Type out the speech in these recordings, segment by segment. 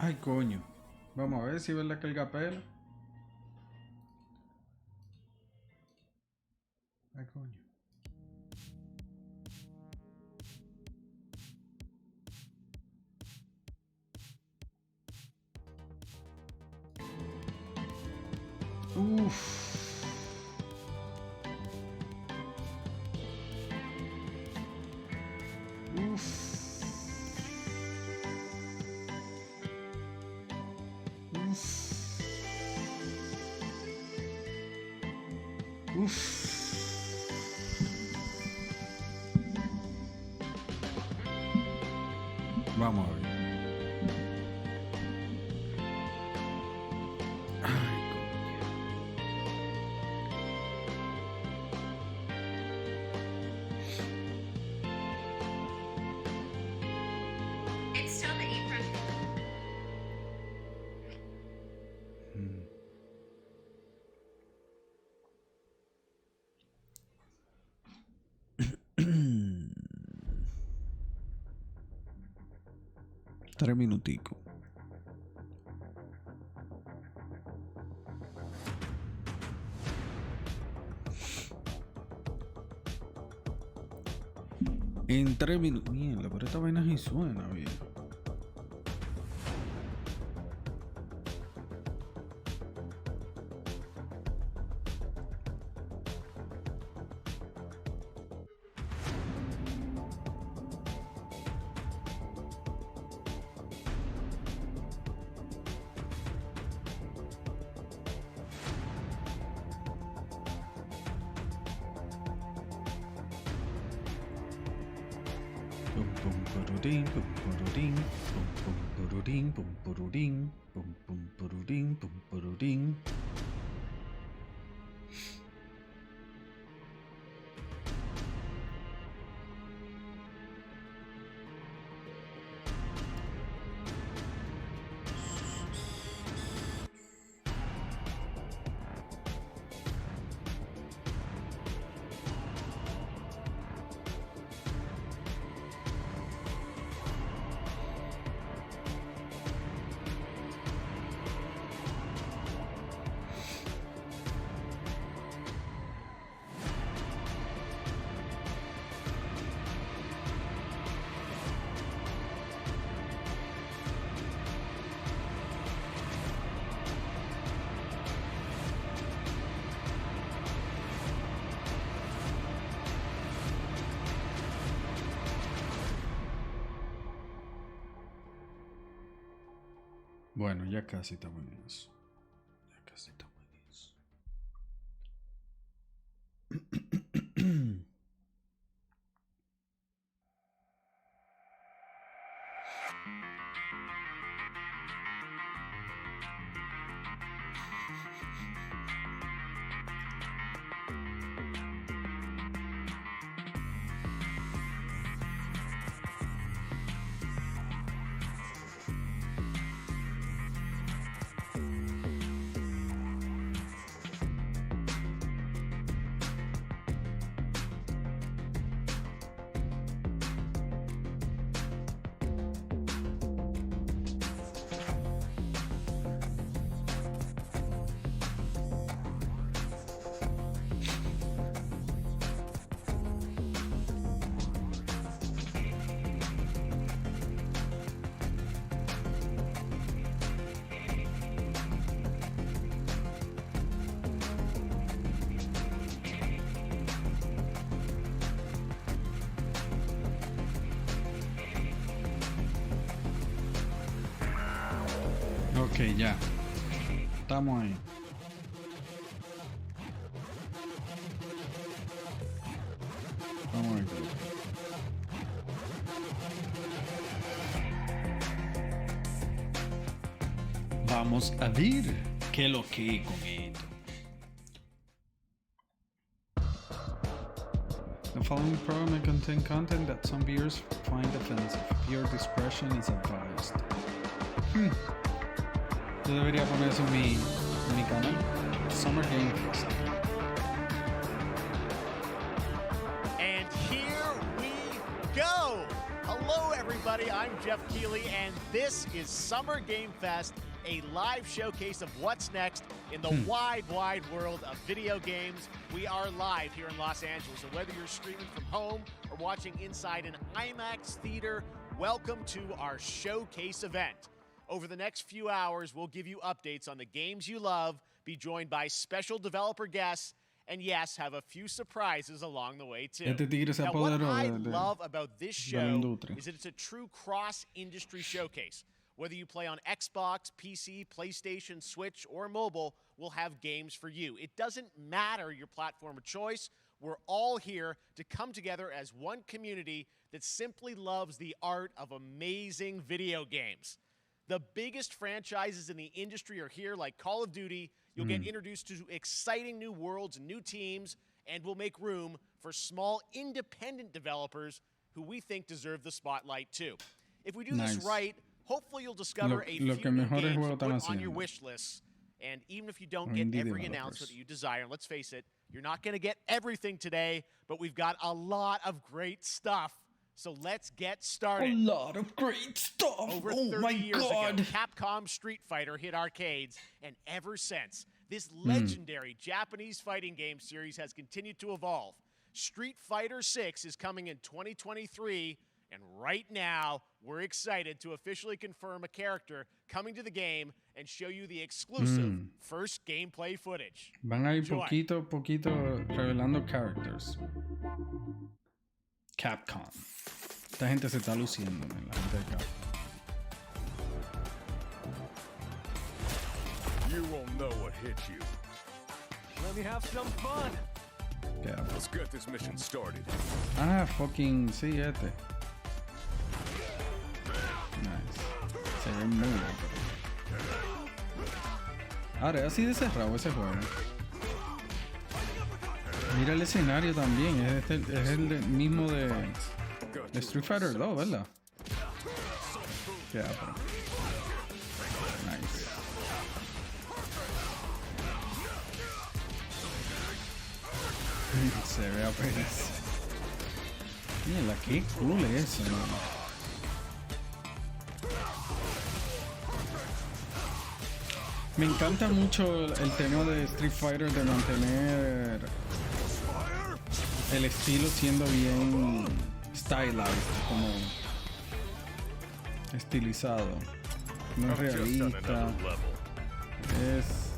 Ay, coño. Vamos a ver si es verdad que el gapela. Ay, coño. Uff. Vamos a ver. Ay, It's still the eat coño. 3 minuticos. En 3 minutos. Mierda, pero esta vaina sí suena bien. Pum pum purudín, pum purudín, pum pum purudín, pum purudín, pum pum purudín, pum purudín. Bueno, ya casi estamos en eso. Ya casi estamos en eso. Ok, ya. Estamos ahí. Vamos a ver. Vamos a ver qué es lo que con esto. The following program may contain content that some viewers find offensive. Viewer discretion is advised. Yo debería poner eso en mi canal. Summer Game Fest. And here we go. Hello, everybody. everybody. I'm Jeff Keighley, and this is Summer Game Fest, a live showcase of what's next in the wide world of video games. We are live here in Los Angeles, so whether you're streaming from home or watching inside an IMAX theater, welcome to our showcase event. Over the next few hours, we'll give you updates on the games you love, be joined by special developer guests, and yes, have a few surprises along the way too. Now, what I love about this show is that it's a true cross-industry showcase. Whether you play on Xbox, PC, PlayStation, Switch, or mobile, we'll have games for you. It doesn't matter your platform of choice. We're all here to come together as one community that simply loves the art of amazing video games. The biggest franchises in the industry are here, like Call of Duty. You'll get introduced to exciting new worlds and new teams, and we'll make room for small independent developers who we think deserve the spotlight too. If we do this right, hopefully you'll discover a few new games to put on your wish list. And even if you don't get every announcement that you desire, let's face it, you're not going to get everything today, but we've got a lot of great stuff. So let's get started. A lot of great stuff. Over 30 years ago, Capcom Street Fighter hit arcades, and ever since, this legendary Japanese fighting game series has continued to evolve. Street Fighter 6 is coming in 2023, and right now, we're excited to officially confirm a character coming to the game and show you the exclusive first gameplay footage. Van a ir poquito revelando characters. Capcom. Esta gente se está luciendo, la gente de Capcom. You won't know what hit you. Let me have some fun. Yeah. Let's get this mission started. Fucking sí, este. Nice. Se ve muy bien. Ahora, así de cerrado ese juego. Mira el escenario también, es el mismo de Street Fighter 2, ¿verdad? Yeah, pero... Nice. Se ve apenas. Mira, qué cool es eso, ¿no? Me encanta mucho el tema de Street Fighter de mantener el estilo siendo bien stylized, como estilizado. No es realista, es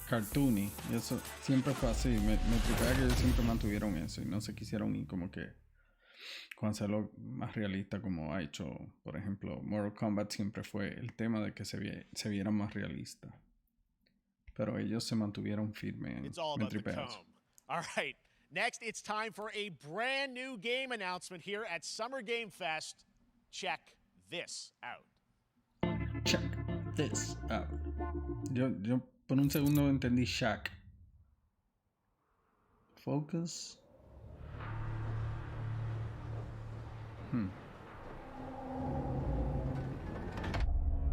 cartoony. Y eso siempre fue así. Me tripea que ellos siempre mantuvieron eso y no se quisieron ir como que con hacerlo más realista como ha hecho, por ejemplo, Mortal Kombat. Siempre fue el tema de que se viera más realista. Pero ellos se mantuvieron firmes. Me tripea eso. All right. Next, it's time for a brand new game announcement here at Summer Game Fest. Check this out. Check this out. Yo por un segundo entendí Shaq. Focus.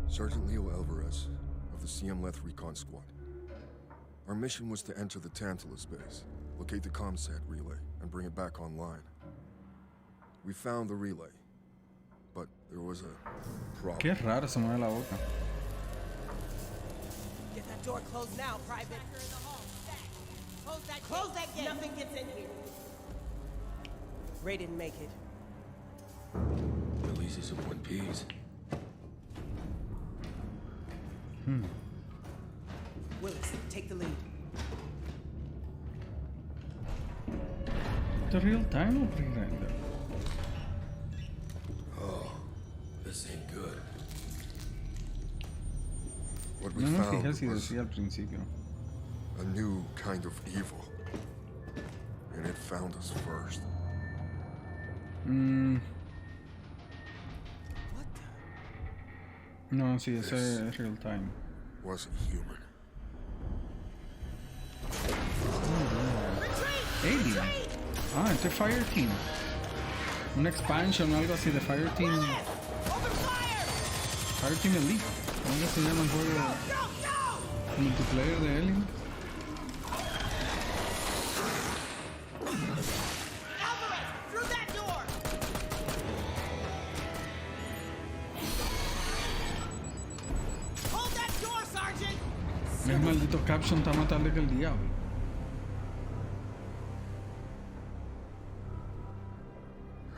Sergeant Leo Alvarez of the CM Leth Recon Squad. Our mission was to enter the Tantalus base, locate the ComSat relay, and bring it back online. We found the relay, but there was a problem. Qué raro se mueve la boca. Get that door closed now, Private. Close that gate. Nothing gets in here. Ray didn't make it. Releases of one piece. Willis, take the lead. ¿The real time o pre-render? Oh, this ain't good. What we No me found fijé si was decía al principio. a new kind of evil. And it found us first. What the? No, sí, ese es real time. Wasn't human. Alien. Este es Fireteam. Un expansion o algo así de Fireteam. Fireteam Elite. ¿Cómo se llama el juego multiplayer de Alien? maldito caption está más tarde que el diablo.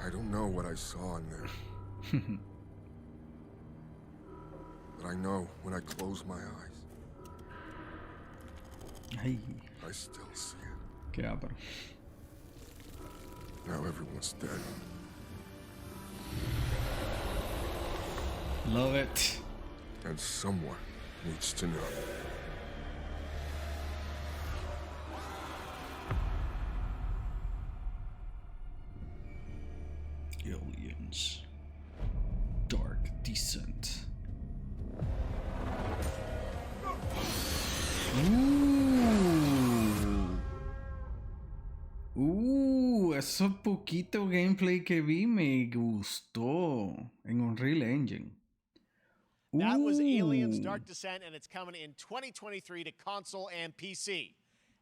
I don't know what I saw in there. But I know when I close my eyes, Ay, I still see it. qué ápero. Now everyone's dead. Love it. And someone needs to know. Aliens. Dark Descent. Eso poquito gameplay que vi me gustó en Unreal Engine. That was Aliens Dark Descent, and it's coming in 2023 to console and PC.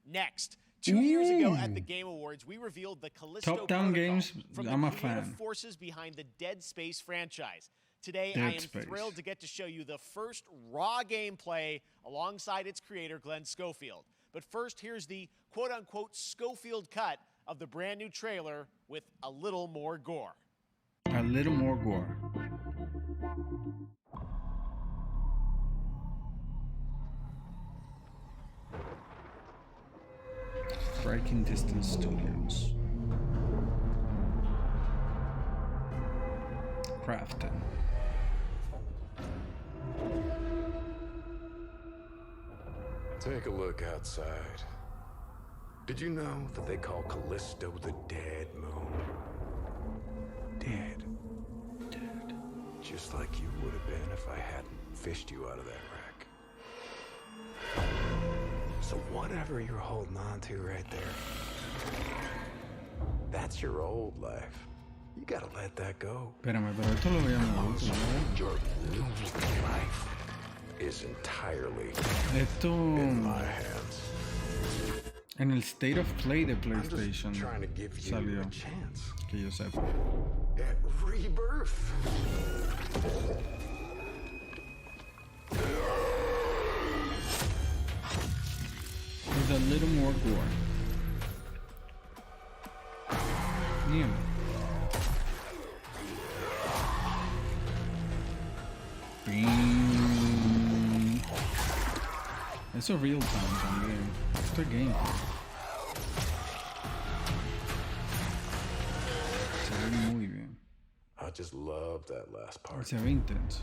Next, 2 years ago at the Game Awards, we revealed the Callisto Top-down Protocol games, from I'm the a creative fan. forces behind the Dead Space franchise. Today, Dead I am Space. thrilled to get to show you the first raw gameplay alongside its creator, Glenn Schofield. But first, here's the quote-unquote Schofield cut of the brand new trailer with a little more gore. A little more gore. Striking Distance Studios. Crafton. Take a look outside. Did you know that they call Callisto the Dead Moon? Dead. Dead. Just like you would have been if I hadn't fished you out of that wreck. So whatever you're holding on to right there, that's your old life. You gotta let that go. Espérame, pero esto lo veíamos mucho, ¿no? Your new life is entirely Esto in my hands. en el State of Play de I'm PlayStation just trying to give you salió, a chance que yo sepa. at rebirth. With a little more gore. Yeah. Bing. Eso real time también. Esto es game. Se ve muy bien. I just love that last part. Se ve intenso.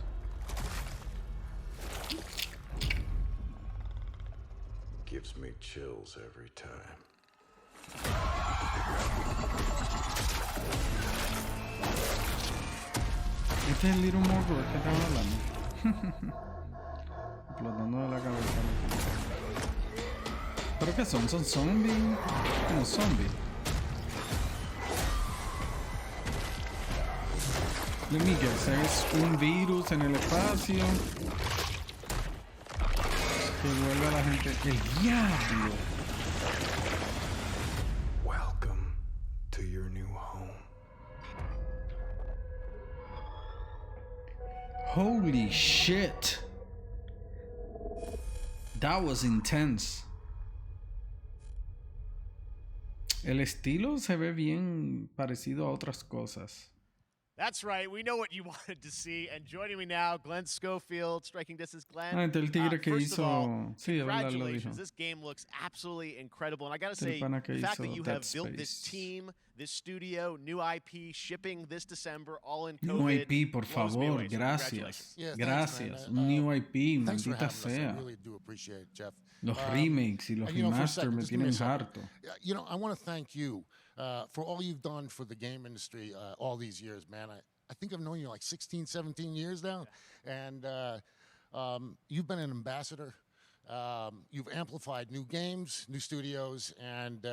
Gives me chills every time. Este es el Little More Gore que estaba hablando. Explotando de la cabeza. ¿Pero qué son? ¿Son zombies? Como zombies. Let me guess, es un virus en el espacio que vuelve a la gente. ¡El diablo! Welcome to your new home. Holy shit! That was intense. El estilo se ve bien parecido a otras cosas. That's right. We know what you wanted to see. And joining me now, Glenn Schofield, Striking Distance. Glenn, Ah, el tigre que first of hizo. all, Sí, de verdad lo dijo. congratulations. This game looks absolutely incredible. And I got to El say, pana que the fact that hizo you Dead have built this Space. team, this studio, new IP, shipping this December, all in New COVID. IP, por blows me favor, away. So gracias. congratulations. Yeah, Gracias. thanks, Un man. new IP, Thanks for maldita having us. sea. I really do appreciate it, Jeff. Los remakes y los and, you know, for a remaster second, me just give me a tienen second. harto. You know, I want to thank you for all you've done for the game industry all these years, man. I think I've known you like 16, 17 years now. And you've been an ambassador. You've amplified new games, new studios, and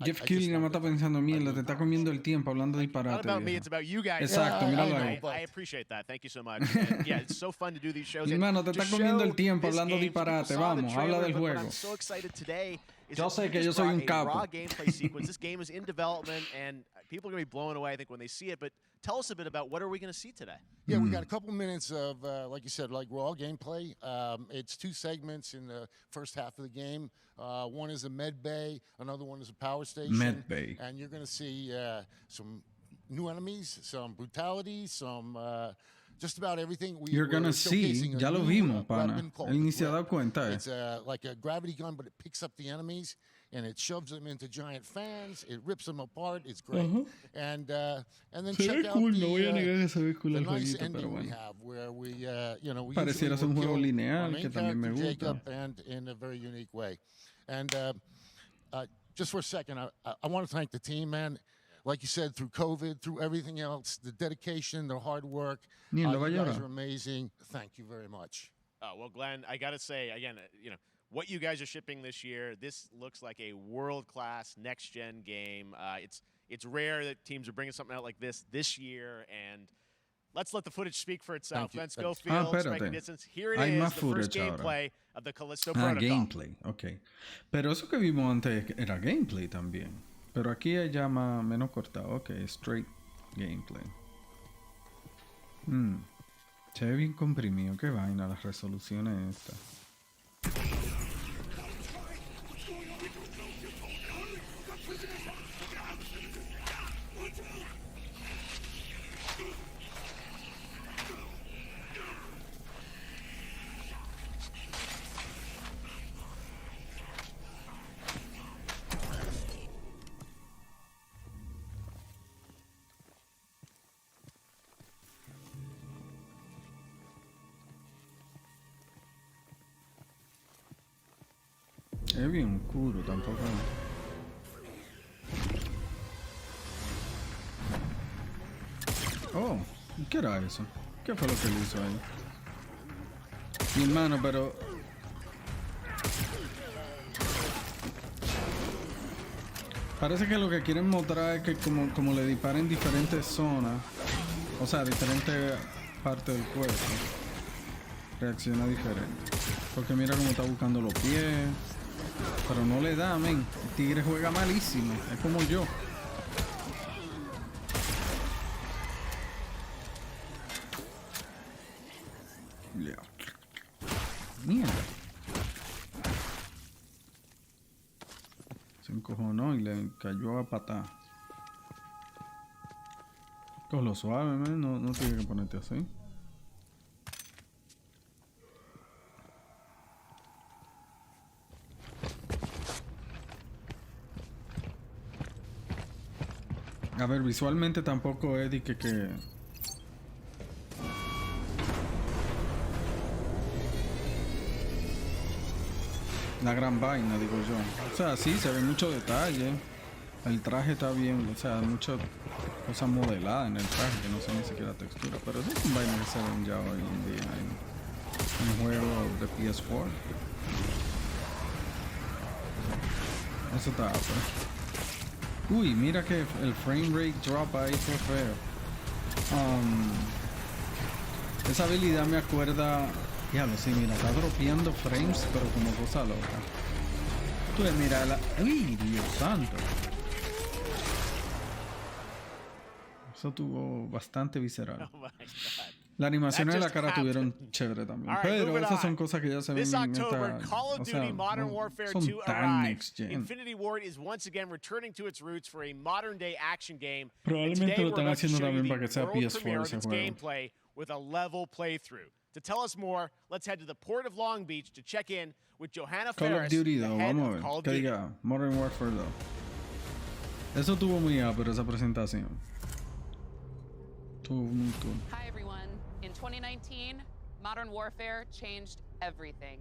Jeff Keighley nada más está pensando, mierda, te está comiendo el tiempo hablando Not disparate. about me, viejo. it's about you guys. Exacto, míralo ahí. I appreciate that. Thank you so much. And, yeah, it's so fun to do these shows. Mi and hermano, te to está comiendo show el tiempo this hablando game, so people disparate. saw the Vamos, habla trailer, del but what juego. I'm so excited today is Yo that sé you que just yo soy un brought a capo. raw gameplay sequence. This game is in development, and people are going to be blown away, I think, when they see it. But tell us a bit about what are we going to see today? Yeah, we got a couple minutes of, like you said, like raw gameplay. It's 2 segments in the first half of the game. One is a med bay, another one is a power station. Med bay. And you're going to see some new enemies, some brutality, some just about everything. You're gonna we're see, showcasing a ya lo new, vimos, pana. weapon called Él ni the se ha dado Grip. cuenta. It's like a gravity gun, but it picks up the enemies and it shoves them into giant fans. It rips them apart. It's great. And then Se check ve out cool, the, no voy a negar que se ve cool the el nice jueguito, ending pero we bueno. have, where we, you know, we Pareciera usually ser un will juego kill lineal, our main que también me character, gusta. Jacob, and in a very unique way. And just for a second, I want to thank the team, man. Like you said, through COVID, through everything else, the dedication, the hard work. Ni You lo va a guys llorar. are amazing. Thank you very much. Well, Glenn, I got to say, again, what you guys are shipping this year, this looks like a world-class next-gen game. It's rare that teams are bringing something out like this year, and let's let the footage speak for itself. Thank you. Glenn Thanks. Schofield, espérate. Striking Distance. Here it Hay is, más the first footage ahora. gameplay of the Callisto Ah, Protocol. gameplay, ok. Pero eso que vimos antes era gameplay también. Pero aquí es ya menos cortado, ok, straight gameplay. Se ve bien comprimido, qué vaina las resoluciones estas. Es bien oscuro, tampoco. Oh, ¿qué era eso? ¿Qué fue lo que él hizo ahí? Mi hermano, pero... Parece que lo que quieren mostrar es que como le disparen en diferentes zonas, o sea, diferentes partes del cuerpo, reacciona diferente. Porque mira cómo está buscando los pies. Pero no le da, men. El tigre juega malísimo. Es como yo. Mierda. Se encojonó y le cayó a patada. Cógelo suave, men. No tienes que ponerte así. A ver, visualmente tampoco es de que... La gran vaina, digo yo. O sea, sí, se ve mucho detalle. El traje está bien, o sea, muchas cosas modeladas en el traje, que no son ni siquiera textura. Pero eso es un vaina que se ven ya hoy en día en juegos de PS4. Eso está pues. Uy, mira que el frame rate drop ahí fue feo. Esa habilidad me acuerda... Diablo, sí, mira, está dropeando frames, pero como cosa loca. Tú ves, mira la... ¡Uy, Dios santo! Eso tuvo bastante visceral. Oh my God. La animación de la just cara tuvieron happened. chévere también. All right, Pero moving esas son on. cosas que ya se ven This en October, esta... Call of o sea, Duty Modern no Warfare son 2 tan arrives. next gen. Infinity Ward is once again returning to its roots for a modern-day action game. And Probablemente today lo we're están about to haciendo show you también the para que sea world PS4 premiere of ese its juego. gameplay with a level playthrough. To tell us more, let's head to the port of Long Beach to check in with Johanna Call Ferris, of Duty the 2, head vamos a of ver. Call of Que Duty. diga Modern Warfare 2. Eso tuvo muy pero esa presentación. Tuvo muy cool. Hi everyone. In 2019, Modern Warfare changed everything.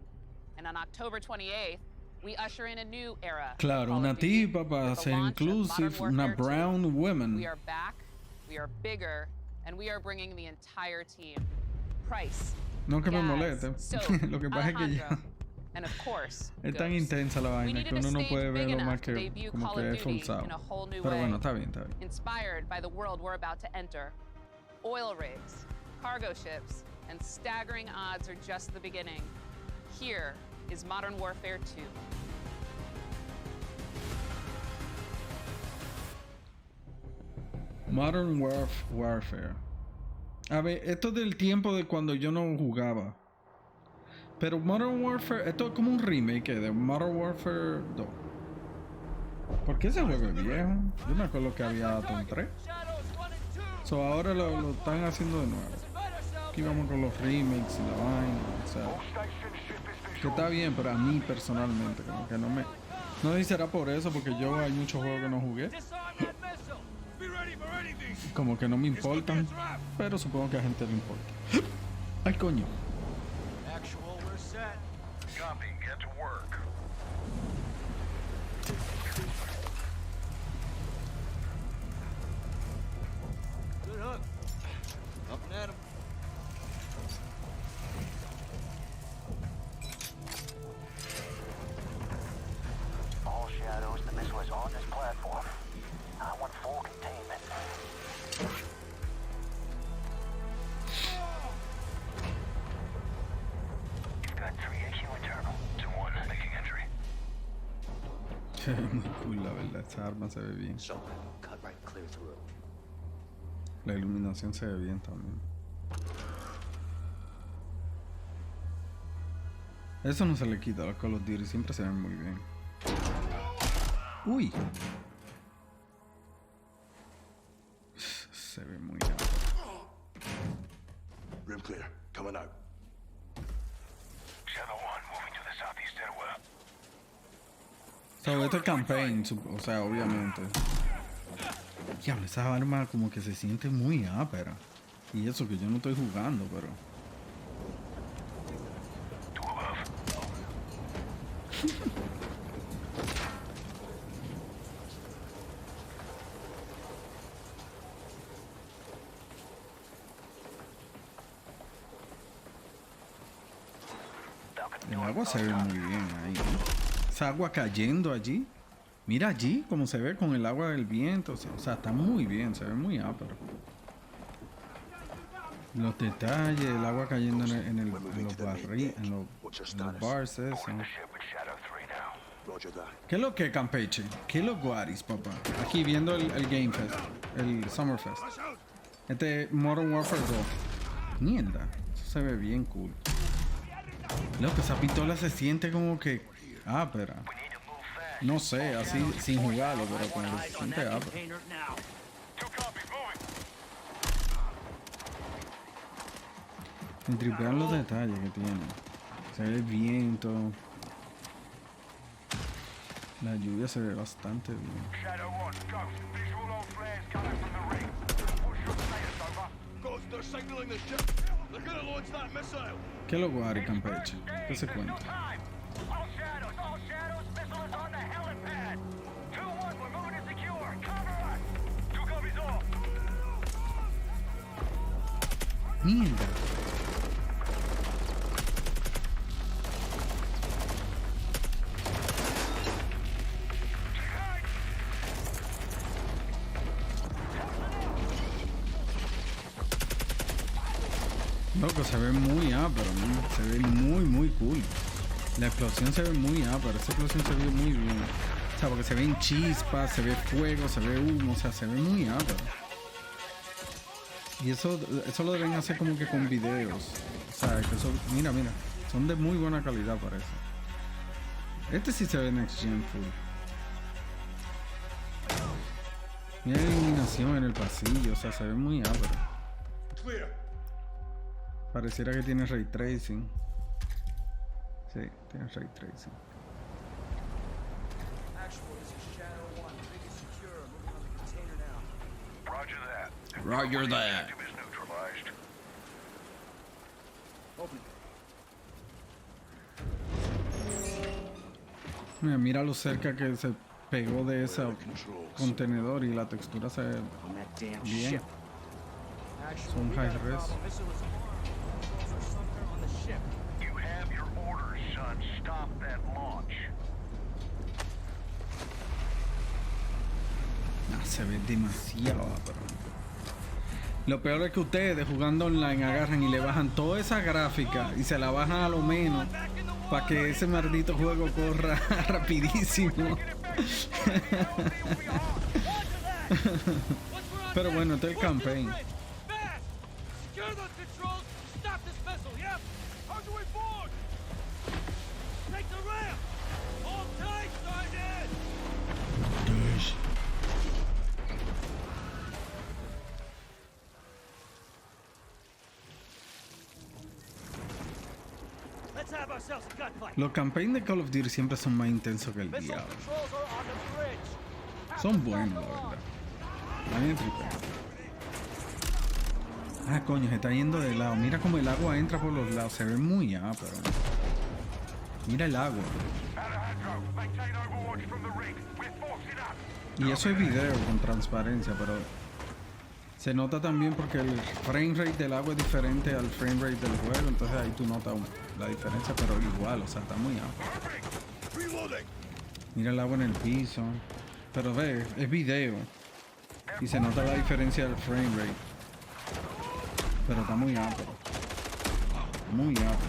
And on October 28th, we usher in a new era. of Claro, Call una of Duty. tipa para With the ser launch of inclusive, Modern una Warfare 2. brown woman. We are back, we are bigger, and we are bringing the entire team. Price, No que me Gaz, moleste. Soap, Lo que pasa es que ya Alejandro, and of course, es tan Ghost. intensa la We vaina needed que a uno no stage puede big verlo enough más to que debut como Call que of es Duty forzado. in a whole new Pero way. bueno, está bien, está bien. Inspired by the world we're about to enter. Oil rigs, cargo ships, and staggering odds are just the beginning. Here is Modern Warfare 2. Modern Warfare. A ver, esto es del tiempo de cuando yo no jugaba. Pero Modern Warfare, esto es como un remake de Modern Warfare 2. ¿Por qué ese juego es viejo? Yo me acuerdo que había Atom 3. So ahora lo están haciendo de nuevo. Aquí vamos con los remakes y la vaina. O sea, que está bien, pero a mí personalmente, como que no me... No sé si será por eso, porque yo hay muchos juegos que no jugué. Como que no me importan, pero supongo que a gente le importa. ¡Ay, coño! Good hook. Up and at him. All shadows, the missile is on this platform. I want full containment. You've got 3 AQ internal. 2-1, making entry. Se ve muy cool, la verdad. Esa arma se ve bien. So, cut right clear through. La iluminación se ve bien también. Eso no se le quita a los Call of Duty, siempre se ven muy bien. ¡Uy! Se ve muy bien. Room clear. Coming out. Shadow 1, moving to the southeast stairwell. So, esto es campaign, o sea, obviamente. Diablo, esa arma como que se siente muy ápera. Y eso que yo no estoy jugando, pero... El agua se ve muy bien ahí. Esa agua cayendo allí. Mira allí cómo se ve con el agua del viento. O sea, está muy bien, se ve muy ápero. Los detalles, el agua cayendo en los barriles, en los bars, eso. ¿Qué es lo que, Campeche? ¿Qué es lo guaris, papá? Aquí viendo el Game Fest, el Summer Fest. Este Modern Warfare 2. Mierda, eso se ve bien cool. Loco, esa pistola se siente como que ápera. No sé, así sin jugarlo, pero como que se siente ápera. Me tripean los detalles que tiene. Se ve el viento. La lluvia se ve bastante bien. ¿Qué lo guari, Campeche? ¿Qué se cuenta? Mierda. Loco, se ve muy ápero, ¿no? Se ve muy cool. La explosión se ve muy ápera, esa explosión se ve muy bien. O sea, porque se ven chispas, se ve fuego, se ve humo, o sea, se ve muy ápero. Y eso lo deben hacer como que con videos. O sea, que eso, mira, son de muy buena calidad, parece. Este sí se ve Next Gen full. Mira la iluminación en el pasillo, o sea, se ve muy ápero. Pareciera que tiene ray tracing. Sí, tiene ray tracing. Roger that. Mira lo cerca que se pegó de ese contenedor y la textura se ve bien. Son high res. You have your orders, son. Stop that launch. No, se ve demasiado ápero. Lo peor es que ustedes jugando online agarran y le bajan toda esa gráfica y se la bajan a lo menos para que ese maldito juego corra rapidísimo. Pero bueno, este es el campaign. Fast! Secure those controls! Stop this vessel, yep! How do we board? Take the ramp! Hold tight, Sergeant! Let's have ourselves a gunfight. Los campaigns de Call of Duty siempre son más intensos que el Missile diablo. controls are on the bridge. Son buenos, la verdad. La bien triple. Ah, coño, se está yendo de lado. Mira cómo el agua entra por los lados. Se ve muy pero mira el agua. Y eso es video con transparencia, pero se nota también porque el frame rate del agua es diferente al frame rate del juego. Entonces ahí tú notas la diferencia, pero igual, o sea, está muy alto. Mira el agua en el piso. Pero ve, es video. Y se nota la diferencia del frame rate. Pero está muy alto. Muy alto.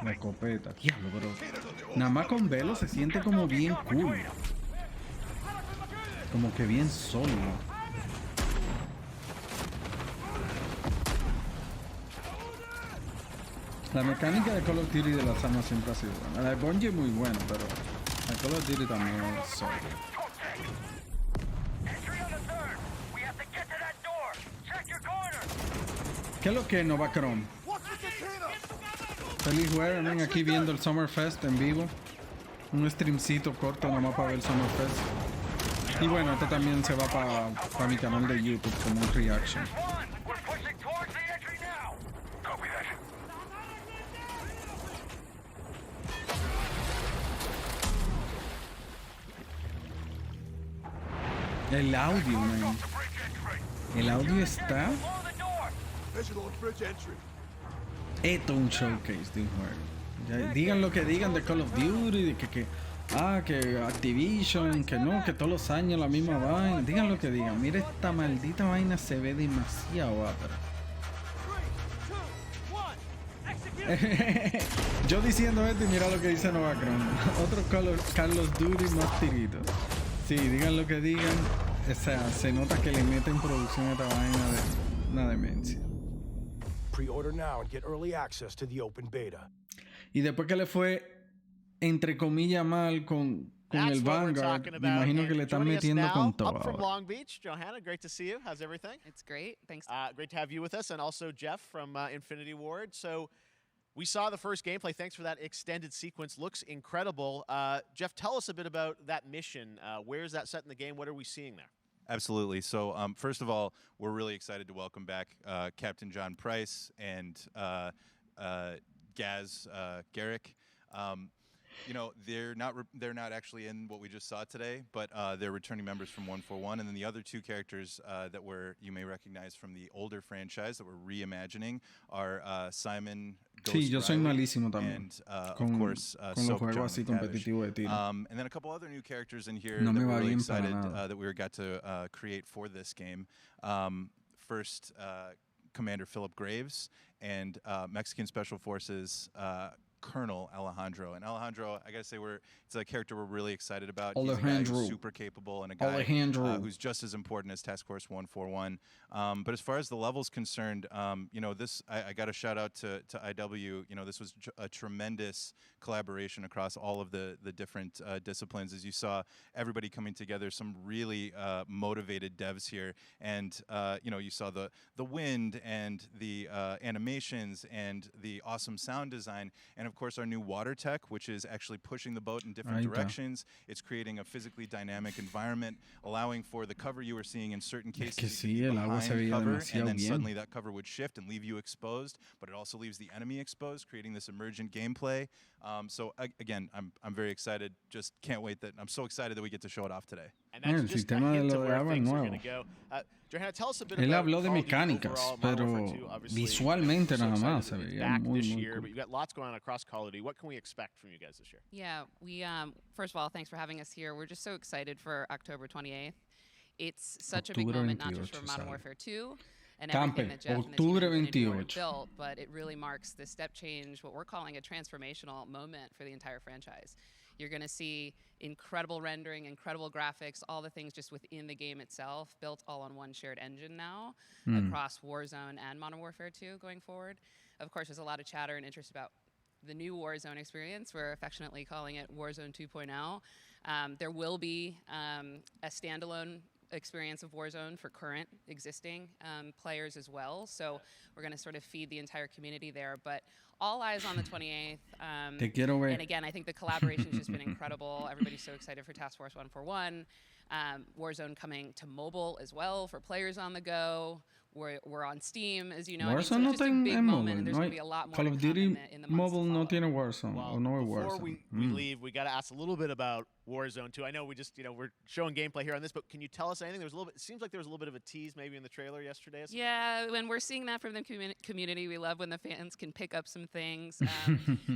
La escopeta. Diablo, pero nada más con velo se siente como bien cool. Como que bien sólido. La mecánica de Call of Duty de las armas siempre ha sido buena. La de Bungie es muy buena, pero la de Call of Duty también es sólida. ¿Qué es lo que es Nova Chrome? Feliz jueves, ven aquí viendo el Summerfest en vivo. Un streamcito corto nomás para ver el Summerfest. Y bueno, esto también se va para mi canal de YouTube como un reaction. El audio, man. El audio está... Esto es un showcase de un juego. Ya, digan lo que digan de Call of Duty, de que Activision, que no, que todos los años la misma vaina. Digan lo que digan. Mira, esta maldita vaina se ve demasiado ápera. Yo diciendo esto y mira lo que dice Nova Chrome. Otro Call of Duty más tirito. Sí, digan lo que digan. O sea, se nota que le meten producción a esta vaina de una demencia. Pre-order now and get early access to the open beta. Y después que le fue, entre comillas, mal con el Vanguard, me imagino que le están metiendo con todo. Up from Long Beach, Johanna, great to see you. How's everything? It's great. Thanks. Great to have you with us, and also Jeff from Infinity Ward. So we saw the first gameplay. Thanks for that extended sequence. Looks incredible. Jeff, tell us a bit about that mission. Where is that set in the game? What are we seeing there? Absolutely. So first of all, we're really excited to welcome back Captain John Price and Gaz Garrick. You know, they're not actually in what we just saw today, but they're returning members from 141, and then the other two characters that you may recognize from the older franchise that we're reimagining are Simon. Sí, yo soy malísimo también. And con, of course, con los juegos así competitivos de tiro. And then a couple other new characters in here No that me we're va really bien para excited nada. that we got to create for this game. First, Commander Philip Graves and Mexican Special Forces Colonel Alejandro. And Alejandro, I gotta say, it's a character we're really excited about. He's a guy who's super capable and a guy who's just as important as Task Force 141. But as far as the level's concerned, you know, I got a shout out to IW. You know, this was a tremendous collaboration across all of the different disciplines. As you saw, everybody coming together, some really motivated devs here. And, you know, you saw the wind and the animations and the awesome sound design. And of course, our new water tech, which is actually pushing the boat in different directions. It's creating a physically dynamic environment, allowing for the cover you were seeing in certain cases to be behind cover, and then suddenly that cover would shift and leave you exposed, but it also leaves the enemy exposed, creating this emergent gameplay. So again, I'm very excited. Just can't wait I'm so excited that we get to show it off today. And that's just a hint of where things are going to go. Johanna, tell us a bit Él about habló de mecánicas, pero visualmente nada más se veía muy cool. But cool. you got lots going on across Call of Duty. What can we expect from you guys this year? Yeah, we first of all, thanks for having us here. We're just so excited for October 28th. It's such a big moment, not just for Modern Warfare 2, and Campe, everything that Jeff and the team octubre at Infinity Ward 28. have built, but it really marks the step change, what we're calling a transformational moment for the entire franchise. You're going to see incredible rendering, incredible graphics, all the things just within the game itself, built all on one shared engine now across Warzone and Modern Warfare 2 going forward. Of course, there's a lot of chatter and interest about the new Warzone experience. We're affectionately calling it Warzone 2.0. There will be a standalone experience of Warzone for current existing players as well. So we're going to sort of feed the entire community there. But all eyes on the 28th. And again, I think the collaboration's just been incredible. Everybody's so excited for Task Force 141. Warzone coming to mobile as well for players on the go. We're on Steam, as you know. Warzone no tiene en mobile. There's going to be a lot more Call of Duty in the mobile no months to tiene Warzone. Well, O no es before Warzone. we leave, we got to ask a little bit about Warzone 2. I know we just, we're showing gameplay here on this, but can you tell us anything? There was a little bit. It seems like there was a little bit of a tease maybe in the trailer yesterday. Yeah, when we're seeing that from the community, we love when the fans can pick up some things,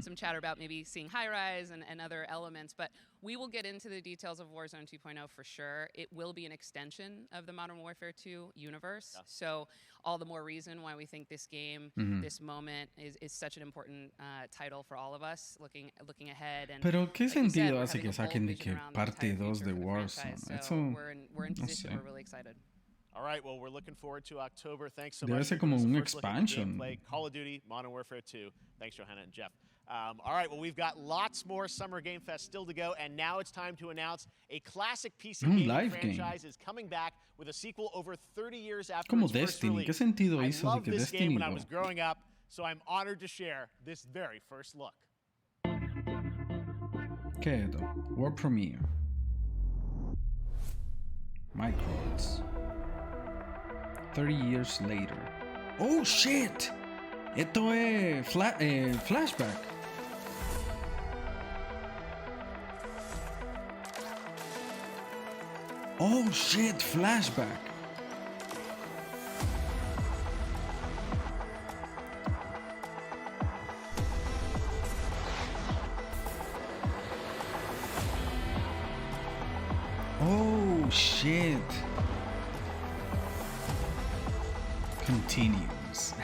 some chatter about maybe seeing High Rise and other elements. But we will get into the details of Warzone 2.0 for sure. It will be an extension of the Modern Warfare 2 universe. Yeah. So all the more reason why we think this game, this moment, is such an important title for all of us looking ahead. And Pero qué like sentido said, hace que saquen de que parte 2 de Warzone? So Eso we're in no position. sé. We're really excited. All right, well, we're looking forward to October. Thanks so Debe much. ser for como giving us un a first look at the expansion. gameplay. Call of Duty, Modern Warfare 2. Thanks, Johanna and Jeff. All right, well, we've got lots more Summer Game Fest still to go, and now it's time to announce a classic PC gaming live game. franchise is coming back with a sequel over 30 years after Como its first Destiny. release. ¿Qué sentido I hizo de loved que this Destiny game when I no? was growing up, so I'm honored to share this very first look. ¿Qué es esto? World Premiere. Microids. 30 years later. Oh shit! Esto es flashback. Oh shit, flashback. Oh shit. Continues.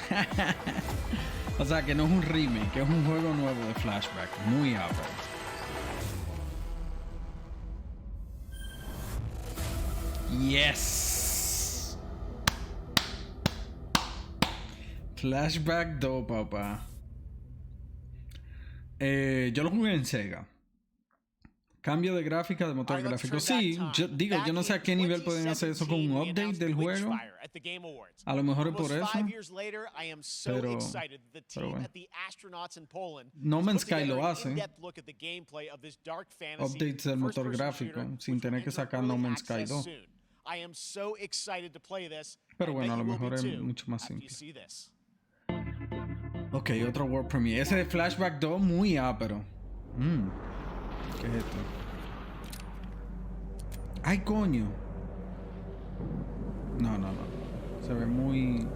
O sea que no es un remake, es un juego nuevo de Flashback. Muy ápero. Yes. Flashback 2, papá. Yo lo jugué en Sega. Cambio de gráfica, de motor gráfico. Sí, yo no sé a qué nivel pueden hacer eso con un update del juego. A lo mejor es por eso. Pero bueno. No Man's Sky lo hace. Updates del motor gráfico, sin tener que sacar No Man's Sky 2. Pero bueno, a lo mejor es mucho más simple. Ok, otro World Premiere. Ese de Flashback 2, muy ápero. ¿Qué es esto? ¡Ay, coño! No. Se ve muy...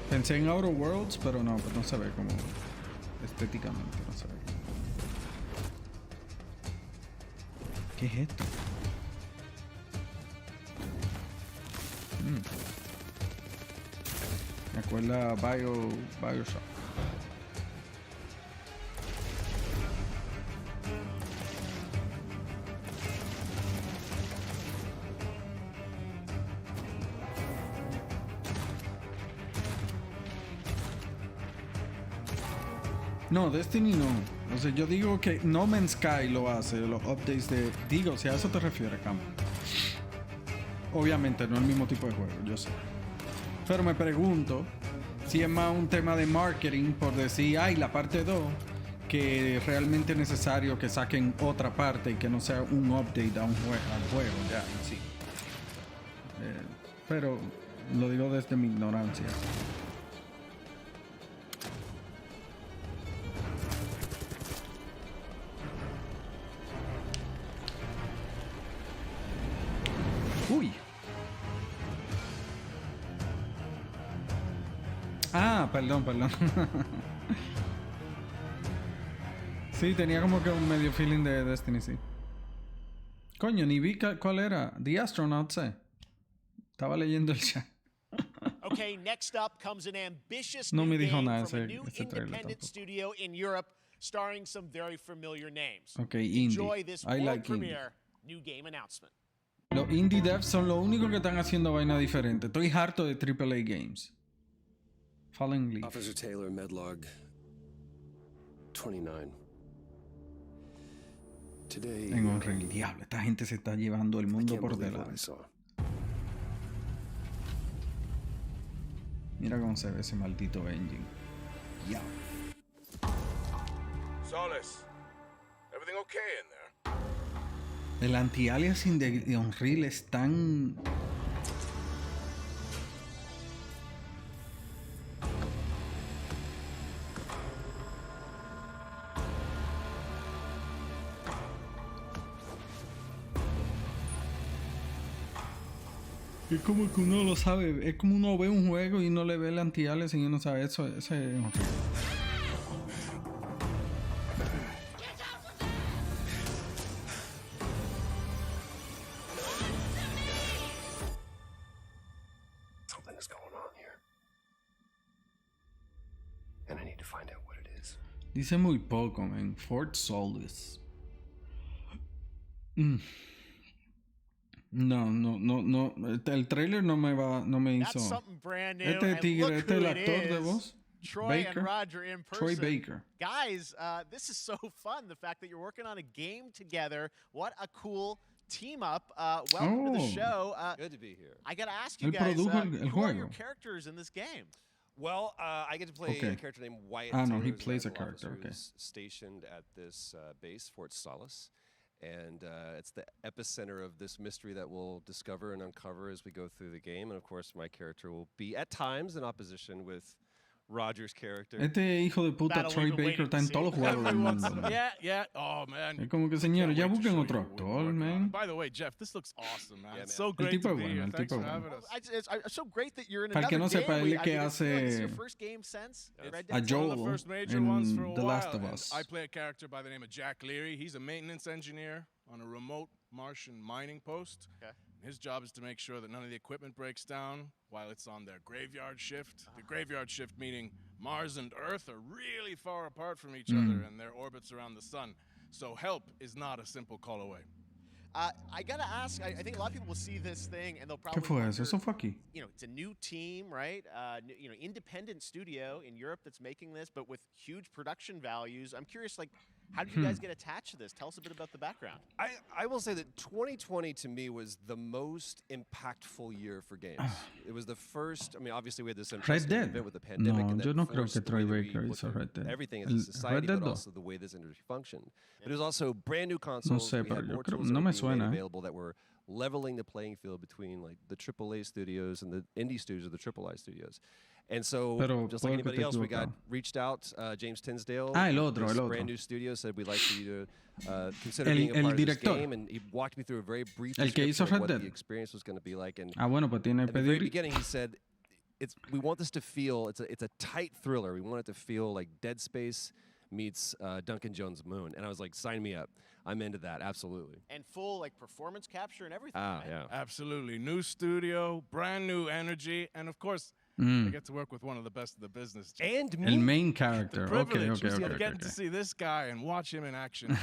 Pensé en Outer Worlds, pero no se ve como... Estéticamente no se ve. ¿Qué es esto? Me acuerda a Bioshock. No, Destiny no. O sea, yo digo que No Man's Sky lo hace, los updates de... Digo, si a eso te refieres, Campo. Obviamente no es el mismo tipo de juego, yo sé. Pero me pregunto si es más un tema de marketing por decir, la parte 2, que realmente es necesario que saquen otra parte y que no sea un update a al juego ya en sí. Pero lo digo desde mi ignorancia. Uy. Perdón. Sí, tenía como que un medio feeling de Destiny, sí. Coño, ni vi cuál era. The Astronaut, Estaba leyendo el chat. Okay, next up comes an ambitious No new me dijo game nada from a ese- new ese trailer independent tampoco. studio in Europe, starring some very familiar names. Okay, indie. Enjoy this I world like indie. premiere new game announcement. Los indie devs son los únicos que están haciendo vaina diferente. Estoy harto de AAA games. Fallen Leaf. Officer Taylor, Medlog 29. Today, En Unreal, diablo, esta gente se está llevando el I mundo can't por believe what I delante. saw. Mira cómo se ve ese maldito engine. Diablo. Solis, everything okay in there? El anti-aliasing de Unreal es tan... Es como que uno lo sabe, es como uno ve un juego y no le ve el anti-aliasing y uno sabe eso, ese es Unreal. Something is going on here. And I need to find out what it is. Dice muy poco, man. Fort Solis. No. El trailer no me hizo. That's something brand new. Este and tigre, look este who el it actor de is. voz. Troy Baker. and Roger in person. Troy Baker. Guys, this is so fun. The fact that you're working on a game together. What a cool team up. Welcome to the Oh. show. Good to be here. I got to ask you Él guys, produjo el who are your juego. characters in this game? Well, I get to play Okay. a character named Wyatt. Ah, no, Taylor, he who's an plays a medical character, officer okay. who's stationed at this base, Fort Solis. And it's the epicenter of this mystery that we'll discover and uncover as we go through the game. And of course, my character will be at times in opposition with Roger's character. Este hijo de puta Battle Troy we've been Baker waiting está en to todos los see. juegos del Everyone's- mundo. man. yeah. Oh, man. Es como que, Can't señores, ya wait to busquen show otro you what we're actor, working on. man. By the way, Jeff, this looks awesome, man. Yeah, It's man. so great tipo to es be bueno, here. el Thanks tipo for es having bueno. us. It's so great that you're in Para el que another no sepa, game. él es que I mean, hace this is your first game since Red Dead a 2? One of Joel the first major in ones for a The while. Last of and Us. I play a character by the name of Jack Leary. He's a maintenance engineer on a remote Martian mining post. Okay. His job is to make sure that none of the equipment breaks down while it's on their graveyard shift. The graveyard shift meaning Mars and Earth are really far apart from each other and their orbits around the sun. So help is not a simple call away. I gotta ask. I think a lot of people will see this thing and they'll ¿Qué probably fue wonder, eso? Eso fue aquí. you know, it's a new team, right? Independent studio in Europe that's making this, but with huge production values. I'm curious, like, how did you guys get attached to this? Tell us a bit about the background. I will say that 2020 to me was the most impactful year for games. It was the first. I mean, obviously we had this Red unprecedented Dead. event with the pandemic. No, and that yo no creo forced que the Troy way that we Baker looked hizo at Red Dead. everything as El a society, Red Dead but 2. also the way this industry functioned. But it was also brand new consoles. sé, we pero had yo more creo- tools no that me were being suena, made eh. available that were leveling the playing field between like the AAA studios and the indie studios or the AAA studios. And so, Pero just like puedo que anybody esté else, we got equivocado. reached out. James Tinsdale, Ah, el with otro, this el otro. brand new studio, said we'd like for you to consider El- being a el part of this director. game. And he walked me through a very brief El que hizo description of Red what Dead. the experience was going to be like. And Ah, bueno, pues tiene at the very pedir. beginning, he said, we want this to feel, it's a tight thriller. We want it to feel like Dead Space meets Duncan Jones' Moon. And I was like, sign me up. I'm into that, absolutely. And full like performance capture and everything. Ah, right? yeah. Absolutely. New studio, brand new energy, and of course, I get to work with one of the best of the business. And El me. main character. The Ok, privilege ok, was ok. getting to see this guy and watch him in action.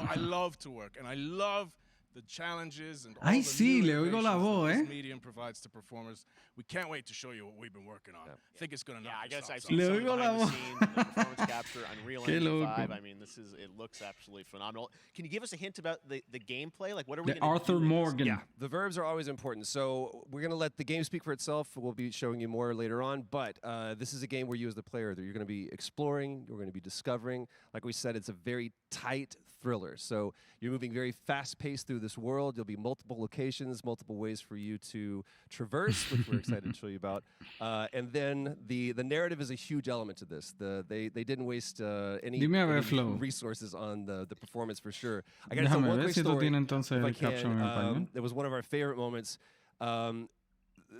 I love to work, and I love the challenges and all Ay, the sí, new le oigo la innovations voz, that eh. this medium provides to performers. We can't wait to show you what we've been working on. I think it's going to Yeah, knock I guess your I've socks seen off. some Le of the oigo la behind the voz. scenes and the performance capture, Unreal Qué Engine loco. 5. I mean, it looks absolutely phenomenal. Can you give us a hint about the gameplay? Like, what are we The going to Arthur do in this? Morgan. Yeah, the verbs are always important. So we're going to let the game speak for itself. We'll be showing you more later on. But this is a game where you as the player, that you're going to be exploring, you're going to be discovering. Like we said, it's a very tight thriller. So you're moving very fast-paced through this world. There'll be multiple locations, multiple ways for you to traverse, which we're excited to show you about. And then the narrative is a huge element to this. They didn't waste any Dime a ver, Flo. resources on the performance for sure. I got to tell Déjame one ver quick si tú story, tienes entonces if I el caption en can. español. It was one of our favorite moments.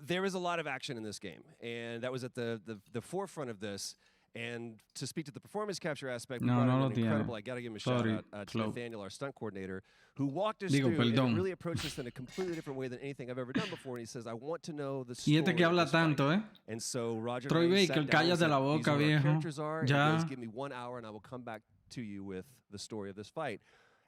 There is a lot of action in this game, and that was at the forefront of this. And to speak to the performance capture aspect, No, we brought no in lo an tiene. incredible, I got to give him a Sorry, shout out to Chloe. Nathaniel, our stunt coordinator, who walked us Digo, through perdón. and really approached this in a completely different way than anything I've ever done before. And he says, I want to know the Y story este que of habla this fight." tanto, ¿eh? And so Roger Troy Lane Baker, sat down and cállate said, la "These boca, are what our viejo. characters are." And Ya. he goes, "Give me 1 hour and I will come back to you with the story of this fight."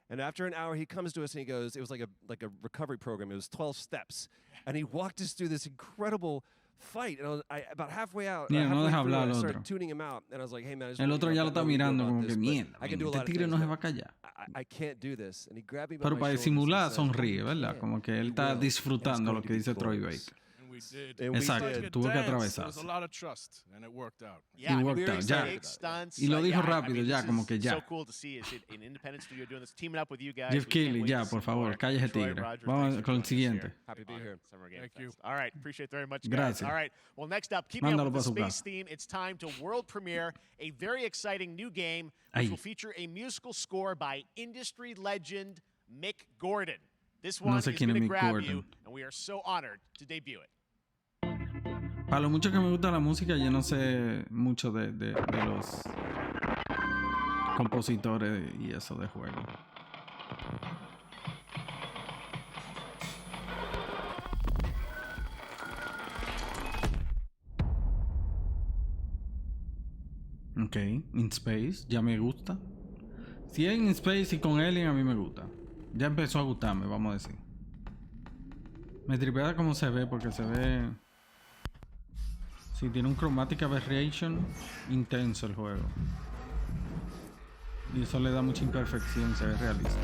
And after an hour, he comes to us and he goes, it was like a recovery program. It was 12 steps. And he walked us through this incredible fight. And I about halfway out, Mira, no halfway deja through, hablar I al started otro. tuning him out. And I was like, hey, man, I just El want you otro to ya know lo I've got está no ego mirando about como this, que but mierda. I can do a Este lot of tigre things, no se but va a callar. I can't do this. And he grabbed me by Pero my para shoulders and disimular says, sonríe, "You ¿verdad? can. Como que él You está will. And it's disfrutando going lo to que be dice Troy glorious." Baker. We did. And we Exacto, did. tuvo que There was atravesarse. a lot of trust, and it worked out. Yeah, I mean, worked we were out, ya. big stunts. Y lo dijo yeah, rápido, I mean, ya, this como is que ya. So cool to see is an independent studio doing this, teaming up with you guys. Jeff We can't Keighley, wait ya, to see por favor, more. cállese Troy, tigre. Roger, Vamos thanks for con el joining us siguiente. here Happy to be on here. Summer Game Thank Fest. you. All right, appreciate it very much, guys. Gracias. All right, well, next up, keeping Mándalo up pa' with su the space casa. theme, it's time to world premiere a very exciting new game which Ay. will feature a musical score by industry legend Mick Gordon. This No one sé is quién going es to Mick grab Gordon. you, and we are so honored to debut it. Para lo mucho que me gusta la música, yo no sé mucho de los compositores y eso de juego. Ok, In Space, ya me gusta. Si es In Space y con Alien, a mí me gusta. Ya empezó a gustarme, vamos a decir. Me tripea como se ve, porque se ve... Sí, tiene un chromatic aberration intenso el juego. Y eso le da mucha imperfección, se ve realista.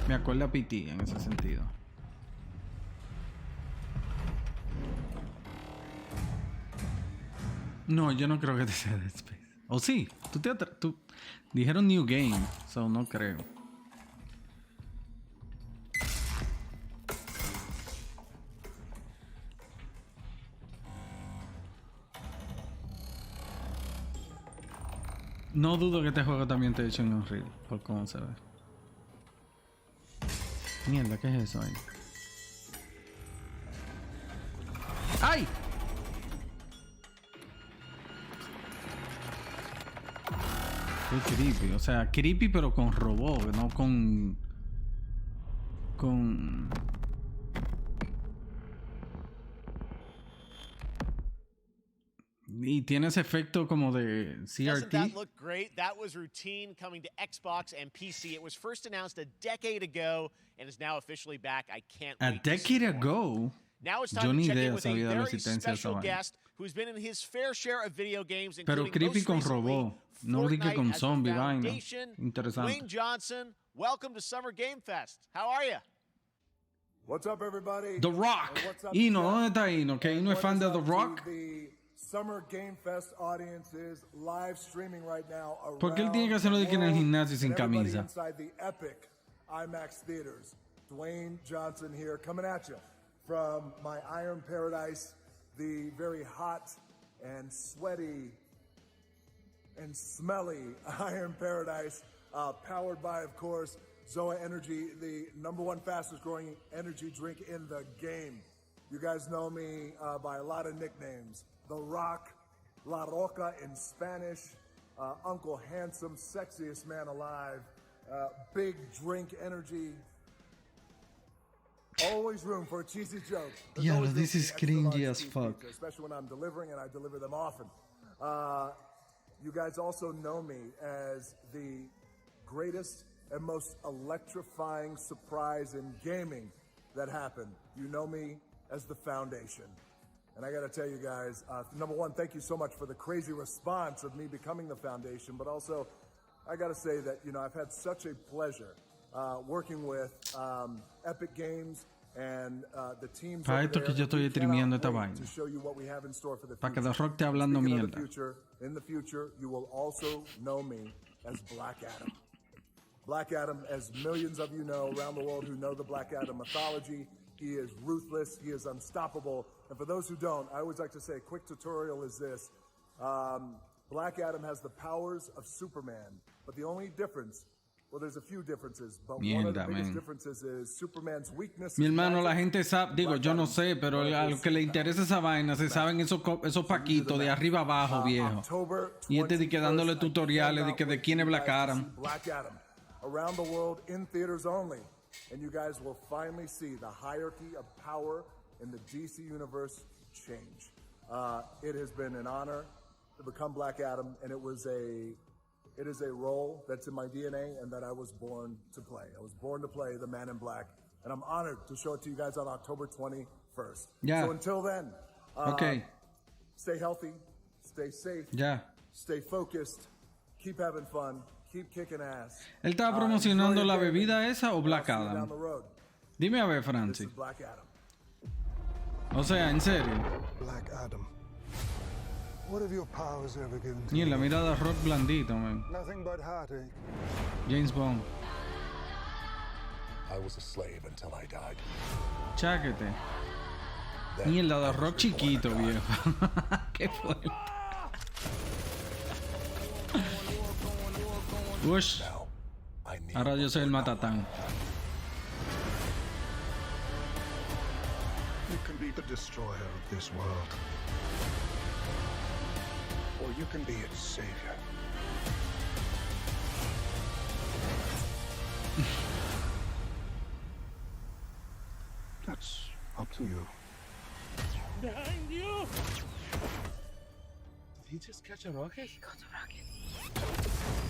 Me acuerda a PT en ese sentido. No, yo no creo que te sea Dead Space. O sí, tú dijeron New Game, so no creo. No dudo que este juego también te hecho en Unreal, por cómo se ve. Mierda, ¿qué es eso ahí? ¡Ay! Qué creepy, o sea, creepy pero con robot, no con... Y tiene ese efecto como de Doesn't CRT. that look great? That was routine coming to Xbox and PC. It was first announced a decade ago and is now officially back. I can't A wait to see decade more. ago. Now it's Yo time ni to check in idea with a sabía de la very existencia de esa special vaina. guest who's been in his fair share of video games, Pero including creepy most con recently robot. No dije Fortnite con as the zombie vaina. Foundation. Interesante. Dwayne Johnson, welcome to Summer Game Fest. How are you? What's up, everybody? The Rock. And what's up, Ino, Jeff? ¿dónde está Ino? Que Ino es fan de The Rock. The Summer Game Fest audience is live streaming right now around ¿Por qué él tiene que hacerlo de que en el gimnasio sin camisa? Inside the epic IMAX theaters. Dwayne Johnson here, coming at you from my Iron Paradise, the very hot and sweaty and smelly Iron Paradise, powered by, of course, Zoa Energy, the #1 fastest growing energy drink in the game. You guys know me by a lot of nicknames. The Rock, La Roca in Spanish, Uncle Handsome, sexiest man alive, big drink energy. Always room for a cheesy joke. There's Yeah, always room this for is the extra large cringy as cheese fuck. pizza, especially when I'm delivering, and I deliver them often. You guys also know me as the greatest and most electrifying surprise in gaming that happened. You know me as the Foundation. And I gotta tell you guys, #1, thank you so much for the crazy response of me becoming the Foundation, but also, I gotta say that, you know, I've had such a pleasure working with Epic Games and the teams Para over esto there. que yo estoy We cannot streameando esta wait vaina. to show you what we have in store for the Para que future. The Rock esté hablando Speaking of the mierda. future, in the future, you will also know me as Black Adam. Black Adam, as millions of you know around the world who know the Black Adam mythology, he is ruthless, he is unstoppable. And for those who don't, I always like to say a quick tutorial is this. Black Adam has the powers of Superman, but the only difference Well, there's a few differences, but one of the Mierda, biggest man. differences is Superman's weakness. Mi is hermano, la magic. gente sabe, digo, yo no sé, pero a los que le interesa esa vaina, se saben esos paquitos de arriba abajo, viejo. October Y este de que 21st, dándole I tutoriales de cannot que de wait quién es for you Black guys to Adam. see Black Adam around the world in theaters only, and you guys will finally see the hierarchy of power in the DC universe change. It has been an honor to become Black Adam, and it is a role that's in my DNA and that I was born to play. I was born to play the Man in Black, and I'm honored to show it to you guys on October 21st. Yeah. So until then, Okay. stay healthy, stay safe, Ya. stay focused, keep having fun, keep kicking ass. ¿Él estaba promocionando enjoy la your gaming. bebida esa o Black I'll see you Adam? down the road. Dime a ver, This Francis. is Black Adam. O sea, en serio. Black Adam. What have your powers ever given to Y en la you? mirada rock blandito, man. Nothing but heartache. James Bond. I was a slave until I died. Cháquete. Mierda de rock chiquito, viejo. Qué fuerte. Ush. Ahora yo soy el matatán. You can be the destroyer of this world. Or you can be its savior. That's up to you. Behind you! Did he just catch a rocket? He got a rocket.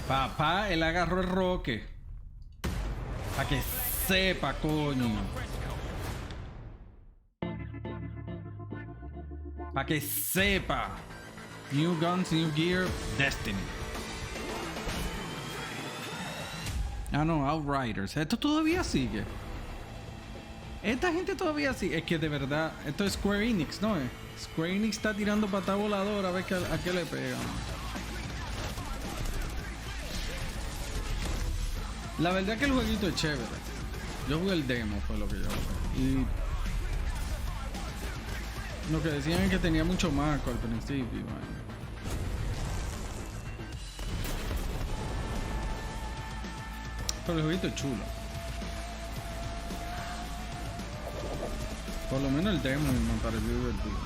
Papá, él agarró el roque. Pa' que sepa, coño. Pa' que sepa. New guns, new gear, Destiny. Ah, no, Outriders. Esto todavía sigue. Esta gente todavía sigue. Es que de verdad, esto es Square Enix, ¿no? Square Enix está tirando patada voladora a ver a qué le pegan. La verdad que el jueguito es chévere. Yo jugué el demo, fue lo que yo jugué. Y lo que decían es que tenía mucho marco al principio. Man. Pero el jueguito es chulo. Por lo menos el demo me pareció divertido.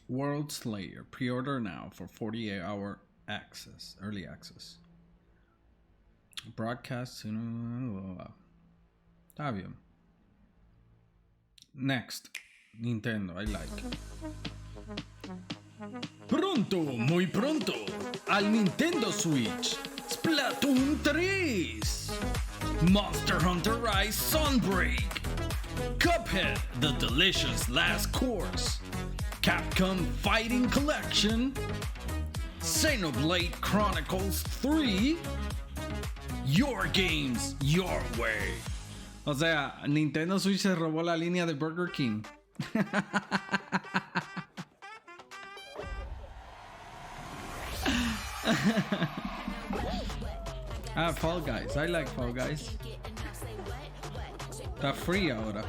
World Slayer. Pre-order now for 48-hour access. Early access. Broadcast. Está bien. Next. Nintendo. I like. Pronto, muy pronto. Al Nintendo Switch. Splatoon 3. Monster Hunter Rise Sunbreak. Cuphead, The Delicious Last Course. Capcom Fighting Collection, Xenoblade Chronicles 3, Your Games, Your Way. O sea, Nintendo Switch se robó la línea de Burger King. Fall Guys. I like Fall Guys. Está free ahora.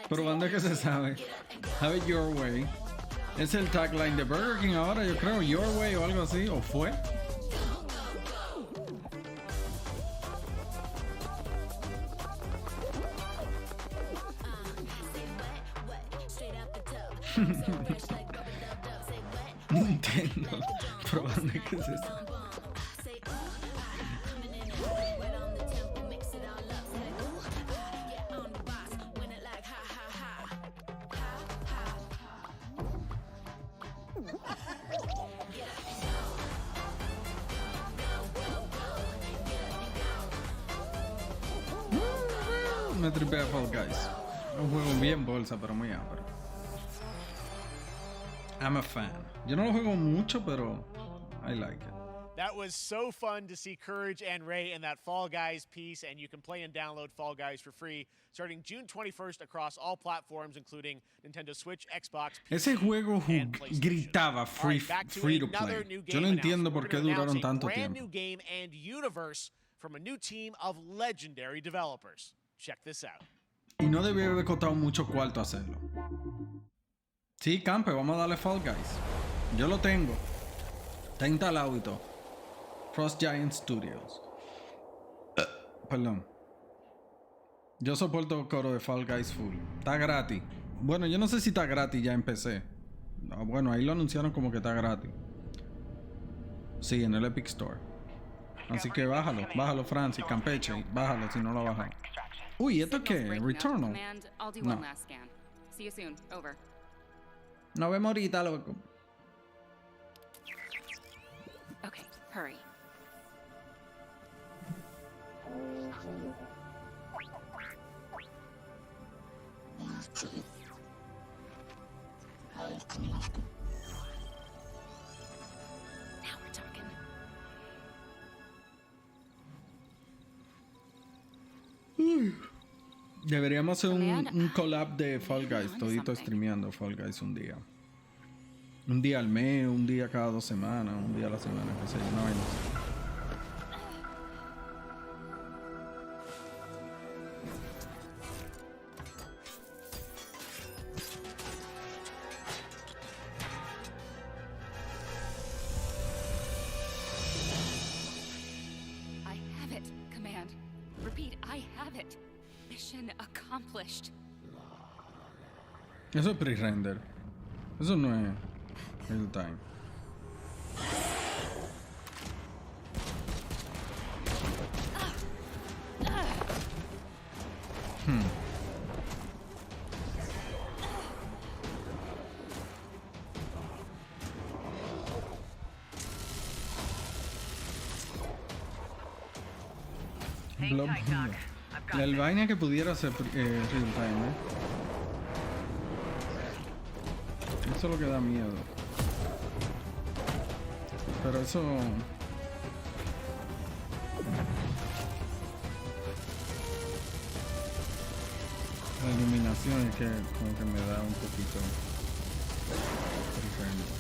Pero ¿dónde que se sabe? Have it your way. Es el tagline de Burger King ahora, yo creo. Your way o algo así. ¿O fue? Nintendo. Pero ¿dónde que se sabe? me tripea Fall Guys. Un juego bien bolsa, pero muy ápero. I'm a fan. Yo no lo juego mucho, pero I like it. That was so fun to see Courage and Ray in that Fall Guys piece, and you can play and download Fall Guys for free starting June 21st across all platforms, including Nintendo Switch, Xbox, PC, Ese juego and PlayStation. gritaba free, All right, back to free to another play. new Yo game no entiendo announcement. por We're qué gonna announce duraron a tanto brand tiempo. new game and universe from a new team of legendary developers. Check this out. Y no debió haber costado mucho cuarto hacerlo. Sí, Campe, vamos a darle Fall Guys. Yo lo tengo. Está instalado y todo. Frost Giant Studios. Perdón. Yo soporto coro de Fall Guys full. Está gratis. Bueno, yo no sé si está gratis ya en PC. Bueno, ahí lo anunciaron como que está gratis. Sí, en el Epic Store. Así que bájalo, Francis, Campeche. Bájalo si no lo has bajado. Uy, ¿esto qué? Returnal. Command, I'll do No. one last scan. See you soon. Over. Nos vemos ahorita, loco. Okay, hurry. Now we're talking. Deberíamos hacer un collab de Fall Guys, todito streameando Fall Guys un día. Un día al mes, un día cada 2 semanas, un día a la semana, qué sé yo, una vaina así. I have it, Command. Repeat, I have it. Mission accomplished. Eso es pre-render. Eso no es real time. Bloodborne. La vaina que pudiera ser real time, ¿eh? Eso es lo que da miedo. Pero eso... La iluminación es que como que me da un poquito... diferente.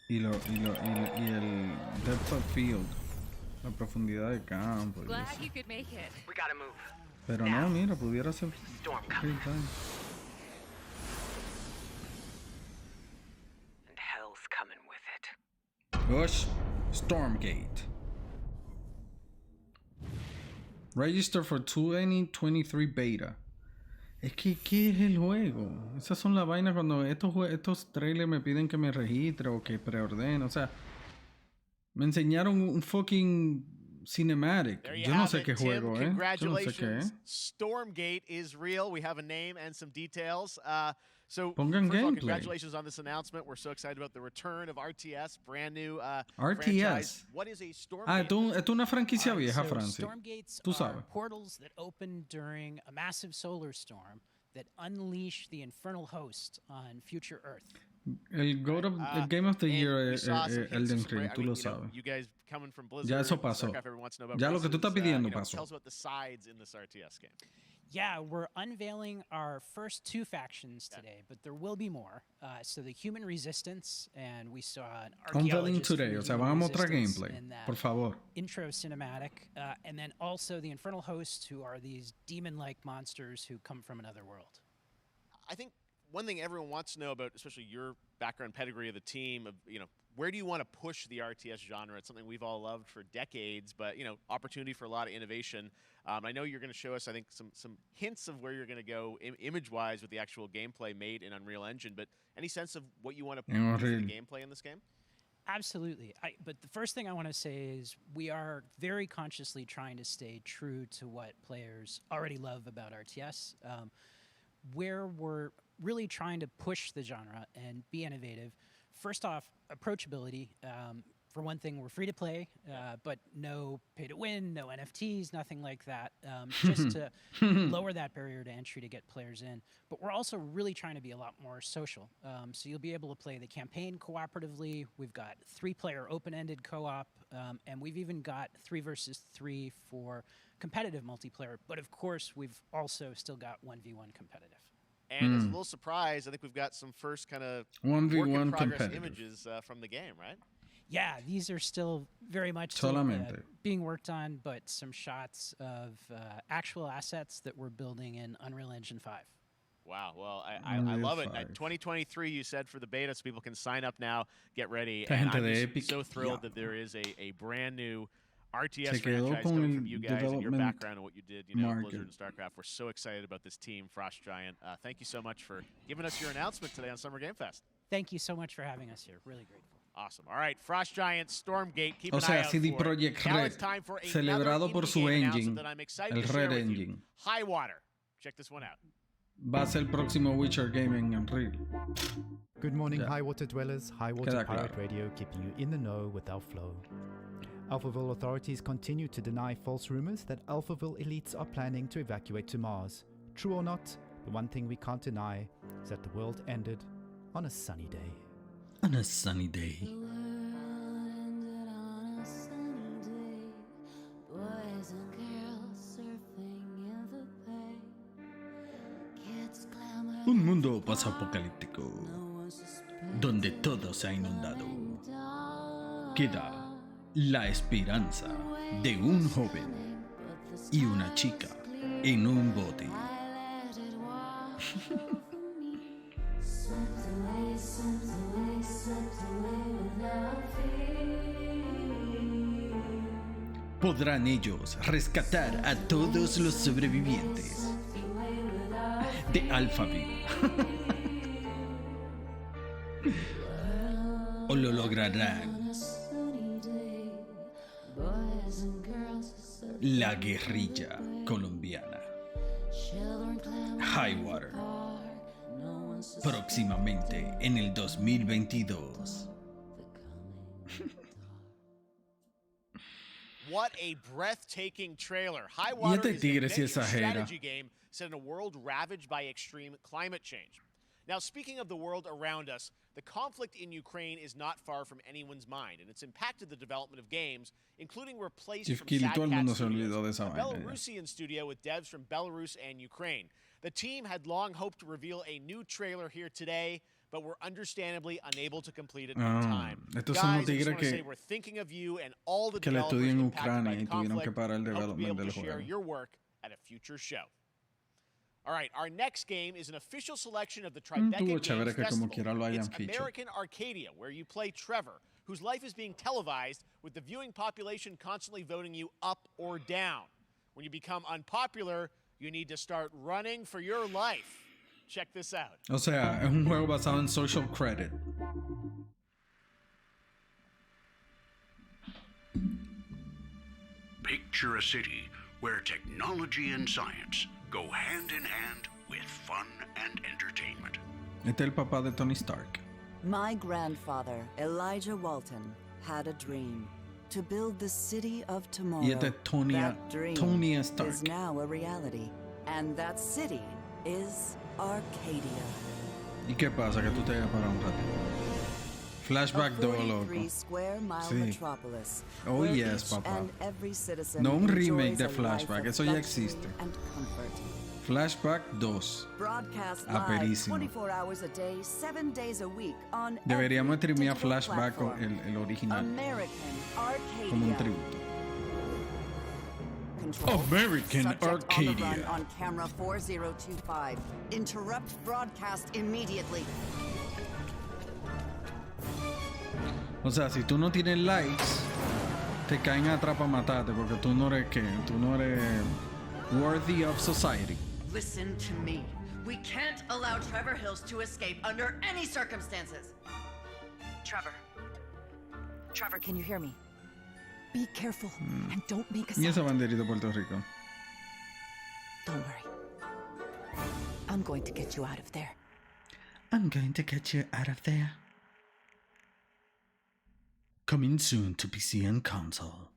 Y el depth of field, la profundidad de campo. y Glad eso. you could make it. We gotta move. Pero no, mira, pudiera ser Storm real time. And hell's coming with it. Gosh, Stormgate. Register for 2023 beta. Es que, ¿qué es el juego? Esas son las vainas cuando estos trailers me piden que me registre o que preordene. O sea, me enseñaron un fucking cinematic. There you Yo no have sé it, qué Tim. juego, ¿eh? Yo no sé qué, Congratulations. ¿eh? Stormgate is real. We have a name and some details. So, Pongan first of all, gameplay. congratulations on this announcement. We're so excited about the return of RTS, brand new RTS. franchise. What is a Stormgate? Ah, esto es una franquicia vieja, So Francis. Stormgates Tú are sabes. portals that open during a massive solar storm that unleash the infernal host on future Earth. El Game of the and Year we es saw some hints Elden of some Ring, I tú mean, lo you know, sabes. you guys coming from Blizzard, Ya eso pasó. StarCraft, everyone wants to know about Ya lo que tú estás Blizzard's, pidiendo you know, pasó. Tell us about the sides in this RTS game. Yeah, we're unveiling our first 2 factions today, but there will be more. So the human resistance, and we saw an Unveiling archaeologist today, from o the sea, human vamos a mostrar resistance gameplay, in that por favor. intro cinematic, and then also the infernal hosts, who are these demon-like monsters who come from another world. I think one thing everyone wants to know about, especially your background pedigree of the team, of where do you want to push the RTS genre? It's something we've all loved for decades, but opportunity for a lot of innovation. I know you're going to show us, I think, some hints of where you're going to go image-wise with the actual gameplay made in Unreal Engine. But any sense of what you want to En do for the Unreal. gameplay in this game? Absolutely. But the first thing I want to say is we are very consciously trying to stay true to what players already love about RTS. Where we're really trying to push the genre and be innovative. first off, approachability. For one thing, we're free to play, but no pay to win, no NFTs, nothing like that, just to lower that barrier to entry to get players in. But we're also really trying to be a lot more social. So you'll be able to play the campaign cooperatively. We've got 3-player open-ended co-op, and we've even got 3 versus 3 for competitive multiplayer. But of course, we've also still got 1v1 competitive. And as a little surprise, I think we've got some first kind of 1v1 work in progress competitive. images from the game, right? Yeah, these are still very much being worked on, but some shots of actual assets that we're building in Unreal Engine 5. Wow, well, I love it. 2023, you said, for the beta, so people can sign up now, get ready. And I'm just so thrilled that there is a brand new RTS franchise coming from you guys and your background and what you did, Blizzard and StarCraft. We're so excited about this team, Frost Giant. Thank you so much for giving us your announcement today on Summer Game Fest. Thank you so much for having us here. Really grateful. Awesome. All right, Frost Giant, Stormgate, keep an O sea, eye out CD for it. Projekt Now Red, it's time for celebrado por su engine, that I'm excited el to share Red with you. Engine. Highwater. Check this one out. Va a ser el próximo Witcher game en Unreal. Good morning, Highwater dwellers. Highwater Queda Pirate claro. Radio keeping you in the know with our flow. Alphaville authorities continue to deny false rumors that Alphaville elites are planning to evacuate to Mars. True or not, the one thing we can't deny is that the world ended on a sunny day. On a sunny day. Un mundo posapocalíptico donde todo se ha inundado. Queda la esperanza de un joven y una chica en un bote. ¿Podrán ellos rescatar a todos los sobrevivientes de Alphaville? ¿O lo lograrán la guerrilla colombiana? Highwater, próximamente en el 2022. What a breathtaking trailer. Highwater is an adventure strategy game set in a world ravaged by extreme climate change. Now, speaking of the world around us, the conflict in Ukraine is not far from anyone's mind, and it's impacted the development of games, including replaced from Sad Cat Studios, a Belarusian studio with devs from Belarus and Ukraine. The team had long hoped to reveal a new trailer here today, but we're understandably unable to complete it on time. Estos Guys, son I los just tigres want to say we're thinking of you and all the que le developers estudian en impacted by Ucrania the y tuvieron que conflict. parar el Hope to be development able del to share juego. your work at a future show. All right, our next game is an official selection of the Tribeca Tuvo Games chévere que Festival. como quiera lo hayan It's featured. American Arcadia, where you play Trevor, whose life is being televised with the viewing population constantly voting you up or down. When you become unpopular, you need to start running for your life. Check this out. O sea, es un juego basado en social credit. Picture a city where technology and science go hand in hand with fun and entertainment. Este es el papá de Tony Stark. My grandfather, Elijah Walton, had a dream to build the city of tomorrow. Y este es That dream Tony Stark. is now a reality, and that city is Arcadia. ¿Y qué pasa? Que tú te vayas para un ratito. Flashback 2, loco. 43 square mile Sí. metropolis. Oh, where yes, each papá. and every citizen No un remake enjoys de a life Flashback, of eso ya luxury existe. and comfort. Flashback 2. Broadcast live Aperísimo. 24 hours a day, 7 days a week on Deberíamos every streamear digital Flashback con platform. el original American Arcadia. como un tributo. Control. American Subject on the run Arcadia. on camera 4025. Interrupt broadcast immediately. O sea, si tú no tienes likes, te caen atrás para matarte porque tú no eres tú no eres worthy of society. Listen to me. We can't allow Trevor Hills to escape under any circumstances. Trevor. Trevor, can you hear me? Be careful and don't make a Y esa sound. banderita de Puerto Rico. Don't worry. I'm going to get you out of there. I'm going to get you out of there. Coming soon to PC and console.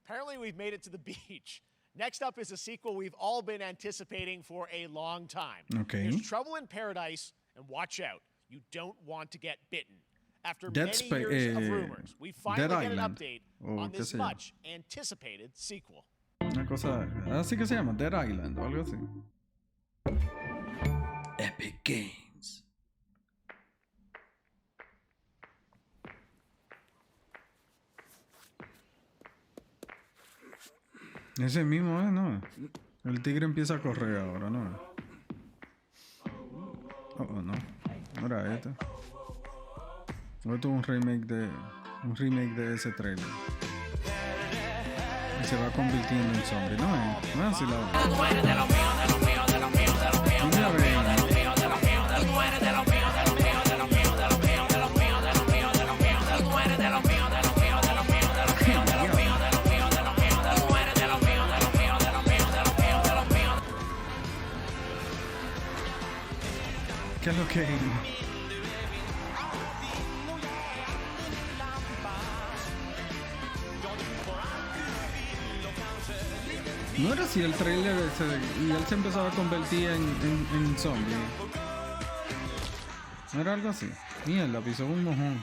Apparently, we've made it to the beach. Next up is a sequel we've all been anticipating for a long time. Okay. There's Trouble in Paradise, and watch out, you don't want to get bitten. After Dead many Spa- years of rumors, we finally Dead get an Island, update o on qué this sé yo. much anticipated sequel. Una cosa así que se llama Dead Island o algo así. Epic Games. Ese mismo es, ¿no? El tigre empieza a correr ahora, ¿no? Oh, no. No era este. Esto es un remake de ese trailer. Y se va convirtiendo en zombie, ¿no? No es así la otra. ¿Qué es lo que? No era así el trailer ese, y él se empezaba a convertir en zombie. No era algo así. Mierda, pisó un mojón.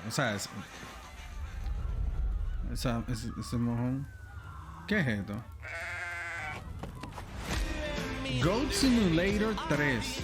O sea, ese mojón. ¿Qué es esto? Goat Simulator 3.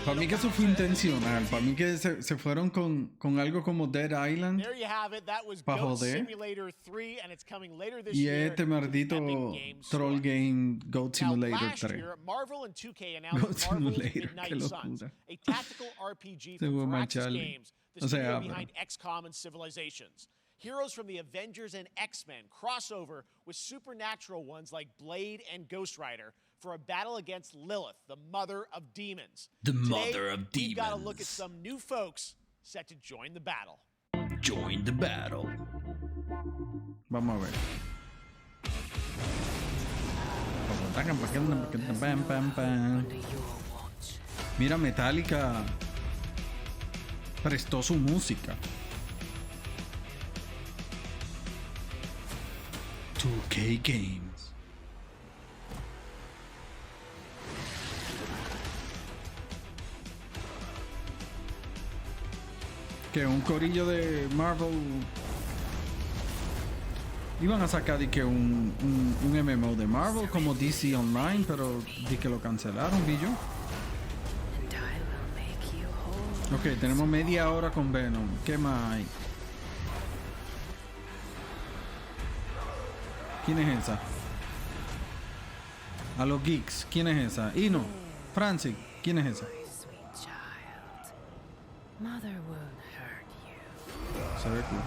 Para mí que eso fue intencional. Para mí que se fueron con algo como Dead Island. There you have it. That was Pa' Goat joder. Simulator 3, and it's coming later this Y year. este maldito Epic Games troll Store. game Goat Now, Simulator last 3. year, Marvel and 2K Goat announced Marvel's Simulator, Midnight qué Suns, locura. a tactical RPG Se from fue Firaxis Charlie. Games, the O sea, studio pero- behind XCOM and Civilizations. Heroes from the Avengers and X-Men crossover with supernatural ones like Blade and Ghost Rider for a battle against Lilith, the mother of demons. The Today, mother of we've got to look at demons. some new folks set to join the battle. Join the battle. Vamos a ver. Pam, pam, pam. Mira, Metallica prestó su música. 2K Games. Que un corillo de Marvel iban a sacar de que un MMO de Marvel como DC Online, pero de que lo cancelaron, vi yo. Ok, tenemos media hora con Venom. ¿Qué más hay? ¿Quién es esa? A los geeks, ¿quién es esa? Ino, Francis, ¿quién es esa? Mother won't hurt you. Se ve cool.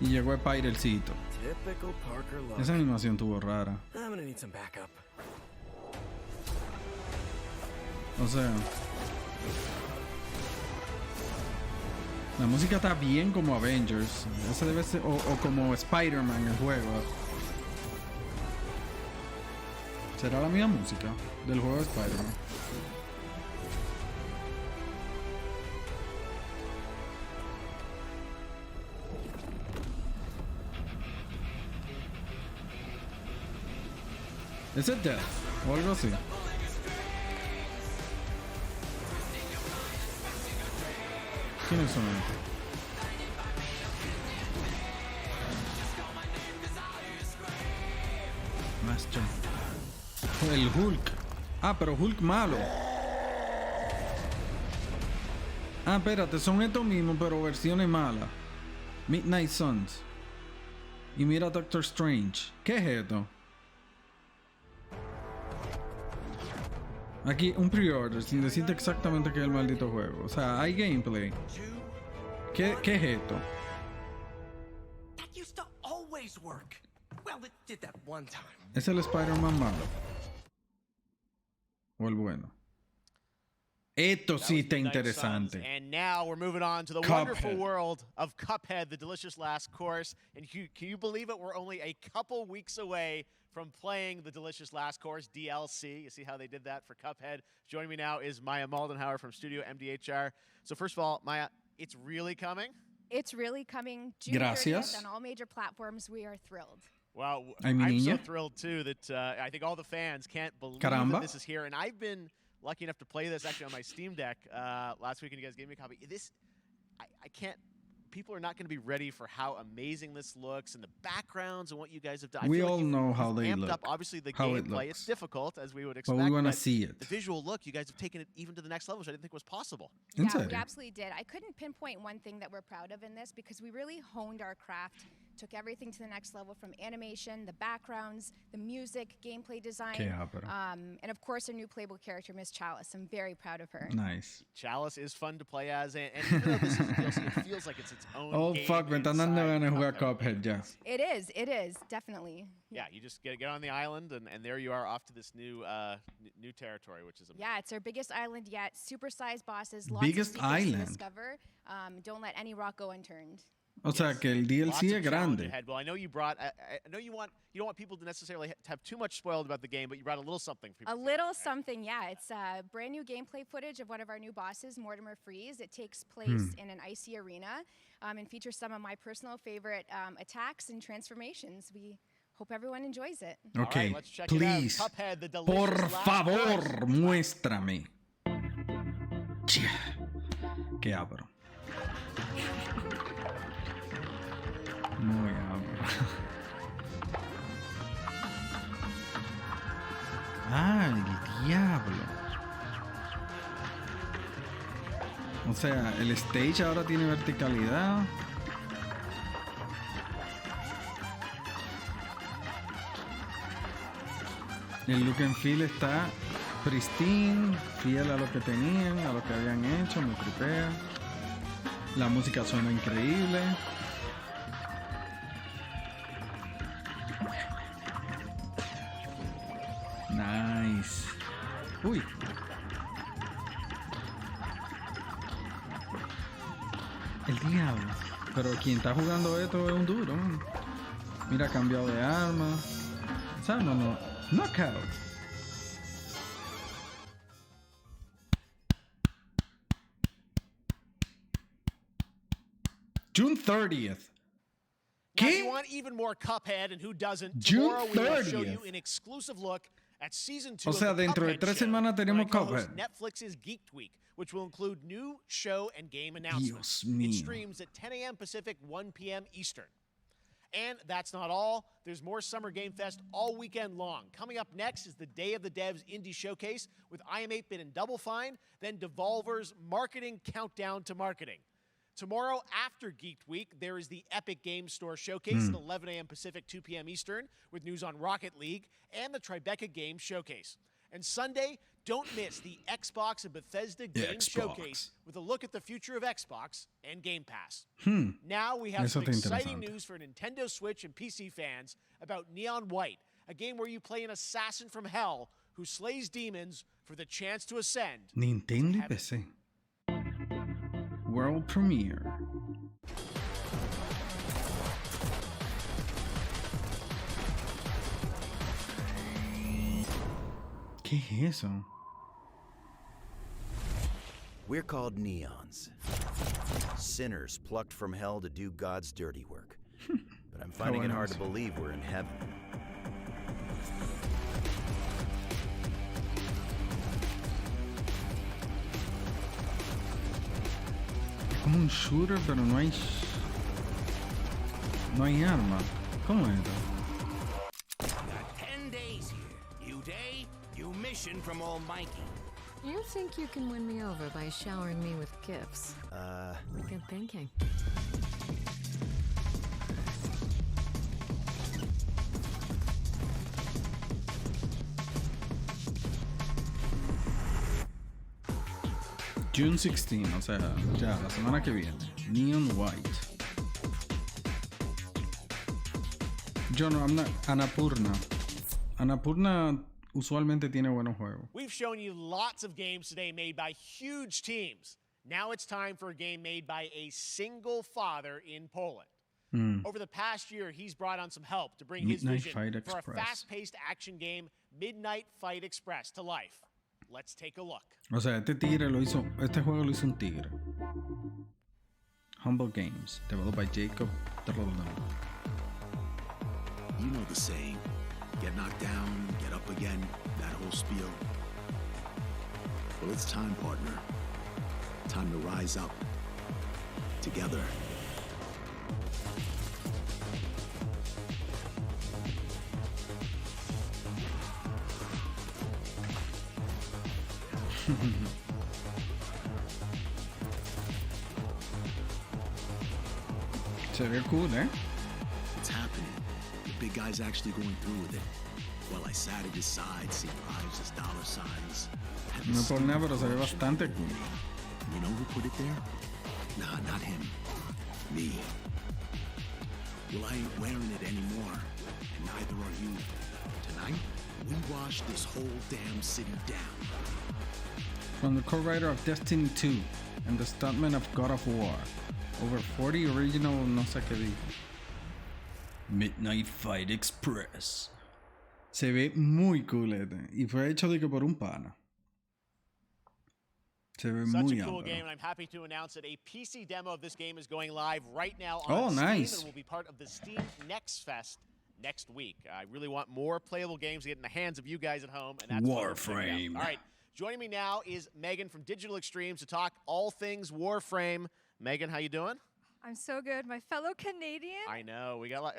Y llegó el Spidercito. Typical Parker look. Esa animación tuvo rara. I'm gonna need some backup. O sea, la música está bien como Avengers. Ese debe ser, o como Spider-Man el juego. ¿Será la misma música del juego de Spider-Man? ¿Ese es Death o algo así? ¿Quiénes son estos? Master. El Hulk. Ah, pero Hulk malo. Ah, espérate, son estos mismos, pero versiones malas. Midnight Suns. Y mira Doctor Strange. ¿Qué es esto? Aquí un pre-order sin decirte exactamente qué es el maldito juego. O sea, hay gameplay. ¿Qué es esto? That used to always work. Well, it did that one time. ¿Es el Spider-Man malo? ¿O el bueno? Esto sí está interesante. And now we're moving on to the Cuphead. wonderful world of Cuphead, the delicious last course. And can you believe it? We're only a couple weeks away from playing the delicious Last Course, DLC. You see how they did that for Cuphead. Joining me now is Maya Moldenhauer from Studio MDHR. So first of all, Maya, it's really coming? It's really coming June 30th on all major platforms. We are thrilled. Wow, I'm so thrilled too that I think all the fans can't believe that this is here. And I've been lucky enough to play this actually on my Steam Deck last week, and you guys gave me a copy. I can't. People are not going to be ready for how amazing this looks and the backgrounds and what you guys have done. We all know how they look. Up, obviously, the gameplay. It's difficult, as we would expect. But we want to see it. The visual look, you guys have taken it even to the next level, which I didn't think was possible. Yeah, we absolutely did. I couldn't pinpoint one thing that we're proud of in this because we really honed our craft, took everything to the next level from animation, the backgrounds, the music, gameplay design, and of course our new playable character, Miss Chalice. I'm very proud of her. Nice. Chalice is fun to play as, and even though this is DLC, it feels like it's its own game. Fuck, me están dando ganas de jugar Cuphead ya. It is, definitely. Yeah, you just get on the island, and there you are off to this new territory, which is amazing. Yeah, it's our biggest island yet. Supersized bosses, lots biggest of secrets island to discover. Don't let any rock go unturned. O sea que el DLC es grande. Well, I know you brought. I know you don't want people to necessarily have too much spoiled about the game, but you brought a little something for people. A little something, yeah. It's brand new gameplay footage of one of our new bosses, Mortimer Freeze. It takes place in an icy arena and features some of my personal favorite attacks and transformations. We hope everyone enjoys it. Okay, right, please, Cuphead, the por favor, muéstrame. ¿Qué abro? No abro. Ah, el diablo. O sea, el stage ahora tiene verticalidad. El look and feel está pristine, fiel a lo que tenían, a lo que habían hecho, me tripea. La música suena increíble. Nice. Uy. El diablo. Pero quien está jugando esto es un duro. Mira, ha cambiado de arma. O sea, no. Knockout. June 30th. Now, if you want even more Cuphead, and who doesn't, June tomorrow we will show 30th. you an exclusive look at Season 2 O sea, of the dentro de Cuphead 3 Show, semanas tenemos where I co-host Cuphead. Netflix's Geeked Week, which will include new show and game announcements. Dios mío. It streams at 10 a.m. Pacific, 1 p.m. Eastern. And that's not all. There's more Summer Game Fest all weekend long. Coming up next is the Day of the Devs Indie Showcase with iam8bit and Double Fine, then Devolver's Marketing Countdown to Marketing. Tomorrow, after Geeked Week, there is the Epic Games Store Showcase at 11 a.m. Pacific, 2 p.m. Eastern, with news on Rocket League and the Tribeca Games Showcase. And Sunday, don't miss the Xbox and Bethesda Games Showcase with a look at the future of Xbox and Game Pass. Now we have some exciting news for Nintendo Switch and PC fans about Neon White, a game where you play an assassin from hell who slays demons for the chance to ascend. Nintendo y PC. World Premiere. ¿Qué es eso? We're called Neons. Sinners plucked from hell to do God's dirty work. But I'm finding it hard to believe we're in heaven. Es como un shooter, pero no hay arma. ¿Cómo es esto? Got 10 days here. New day, new mission from Almighty. You think you can win me over by showering me with gifts? Good thinking. June 16, o sea, ya, la semana que viene. Neon White. Yo no, I'm not. Annapurna. Annapurna usualmente tiene buenos juegos. We've shown you lots of games today made by huge teams. Now it's time for a game made by a single father in Poland. Over the past year, he's brought on some help to bring his vision for a fast-paced action game, Midnight Fight Express, to life. Let's take a look. O sea, este juego lo hizo un tigre. Humble Games, developed by Jacob Trolldon. You know the saying, get knocked down, get up again, that whole spiel. Well, it's time, partner. Time to rise up. Together. Se ve cool, eh? It's happening. The big guy's actually going through with it. While I sat at his side, seeing lives as dollar signs. No por nada, pero se ve bastante cool. You know who put it there? Nah, not him. Me. Well, I ain't wearing it anymore. And neither are you. Tonight, we wash this whole damn city down. From the co-writer of Destiny 2 and the stuntman of God of War. Over 40 original no sé qué dijo. Midnight Fight Express. Se ve muy cool y fue hecho de que por un pana. Se ve Such muy a cool amplio. game, and I'm happy to announce that a PC demo of this game is going live right now on Oh, Steam nice. and will be part of the Steam Next Fest next week. I really want more playable games to get in the hands of you guys at home, and that's what we're checking Warframe. out. All right, joining me now is Megan from Digital Extremes to talk all things Warframe. Megan, how you doing? I'm so good. My fellow Canadian. I know we got a lot.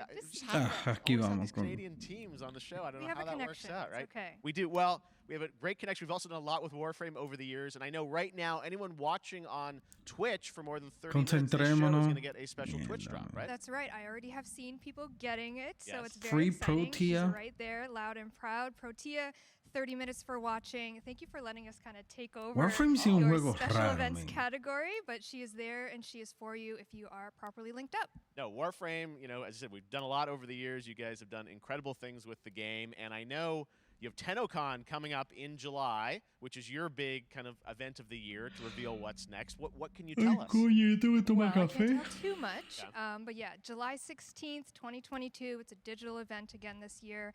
Aquí vamos con. Canadian teams on the show. I don't We know have how a that works connection. out, right? It's okay. We do. Well, we have a great connection. We've also done a lot with Warframe over the years, and I know right now anyone watching on Twitch for more than 30 minutes of the show is Concentrémonos. going to get a special Twitch drop, right? That's right. I already have seen people getting it, so Yes. it's very Free exciting. She's Protea. right there, loud and proud. Protea, 30 minutes for watching. Thank you for letting us kind of take over Warframe sí un your juego special raro, events man. category, but she is there and she is for you if you are properly linked up. No, Warframe, you know, as I said, we've done a lot over the years. You guys have done incredible things with the game, and I know you have TennoCon coming up in July, which is your big kind of event of the year to reveal what's next. What can you tell us? Coño, yo tengo que tomar Well, I café. can't tell too much, but yeah, July 16th, 2022. It's a digital event again this year.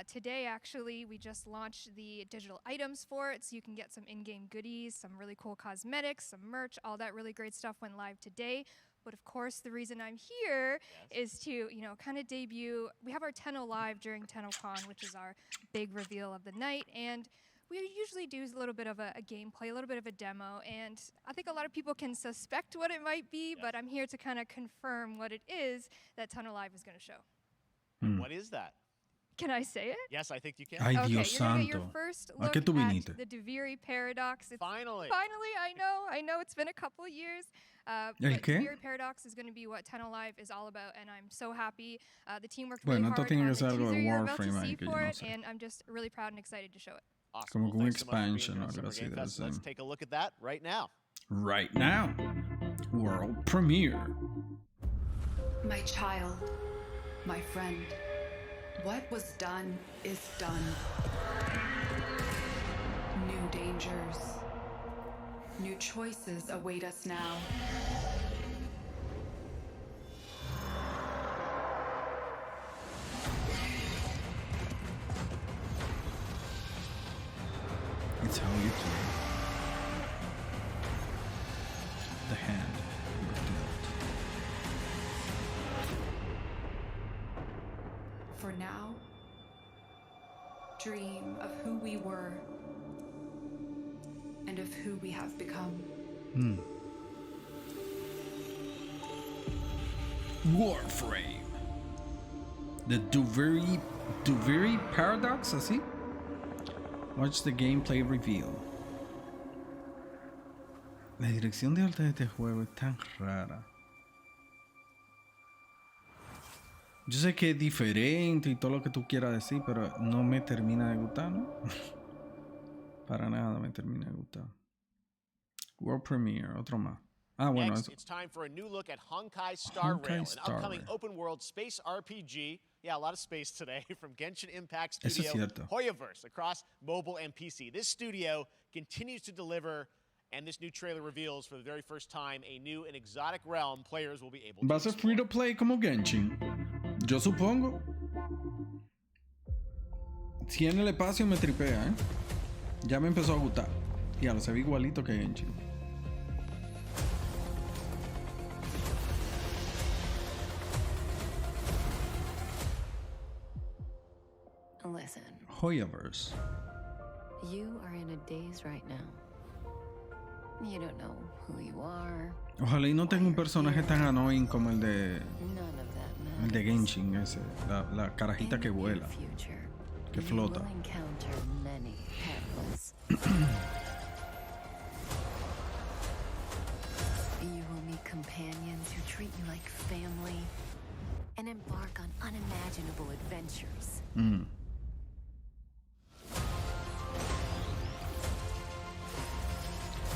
Today, actually, we just launched the digital items for it, so you can get some in-game goodies, some really cool cosmetics, some merch, all that really great stuff went live today. But of course, the reason I'm here is to, you know, kind of debut. We have our Tenno Live during TennoCon, which is our big reveal of the night, and we usually do a little bit of a gameplay, a little bit of a demo, and I think a lot of people can suspect what it might be, but I'm here to kind of confirm what it is that Tenno Live is going to show. What is that? Can I say it? Yes, I think you can. Ay, Okay, Dios you're gonna get your santo. first ¿A look qué tú at viniste? the Duviri Paradox. It's Finally, I know it's been a couple years. ¿El But qué? Duviri Paradox is going to be what Tenno Live is all about, and I'm so happy. The team worked really Bueno, esto hard tiene on que the ser algo de teaser you're about to Warframe ahí see que yo for no it, sé. and I'm just really proud and excited to show it. awesome. Como Well, que un thanks so much for being expansion here o on algo Summer así Game debe Fest. Let's ser. take a look at that right now. Right now. World premiere. My child, my friend, what was done is done. New dangers, new choices await us now. It's how you play. The hand you were dealt. For now, dream of who we were and of who we have become. Warframe. The Duviri Paradox, así? Watch the gameplay reveal. La dirección de arte de este juego es tan rara. Yo sé que es diferente y todo lo que tú quieras decir, pero no me termina de gustar, ¿no? Para nada me termina de gustar. World Premiere, otro más. Ah, bueno, Next, eso. it's time for a new look at Honkai Star Honkai Rail, an Star upcoming Rail. open-world space RPG. Yeah, a lot of space today from Genshin Impact Eso es Studio cierto. Hoyoverse across mobile and PC. This studio continues to deliver And this new trailer reveals for the very first time a new and exotic realm players will be able to ¿Va a ser free to play como Genshin? Yo supongo. Si en el espacio me tripea, ¿eh? Ya me empezó a gustar. Y ahora se ve igualito que Genshin. Listen. Hoyoverse. You are in a daze right now. You don't know who you are. Ojalá y no tenga un personaje tan annoying como el de Genshin ese, la carajita que vuela, que flota. You will meet companions who treat you like family and embark on unimaginable adventures.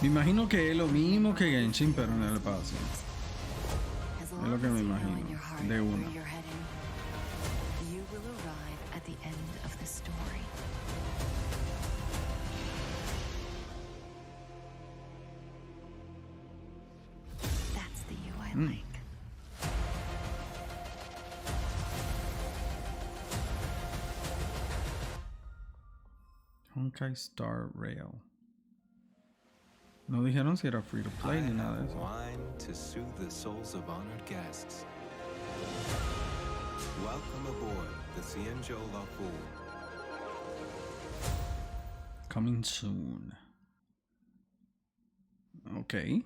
Me imagino que es lo mismo que Genshin, pero en el espacio. Es lo que me imagino, de una. You will arrive at the end of the story. That's the you I like. Honkai Star Rail. No dijeron si era free to play ni nada de eso. Wine to soothe the souls of honored guests. Welcome aboard the Xianzhou Lafu. Coming soon. Okay.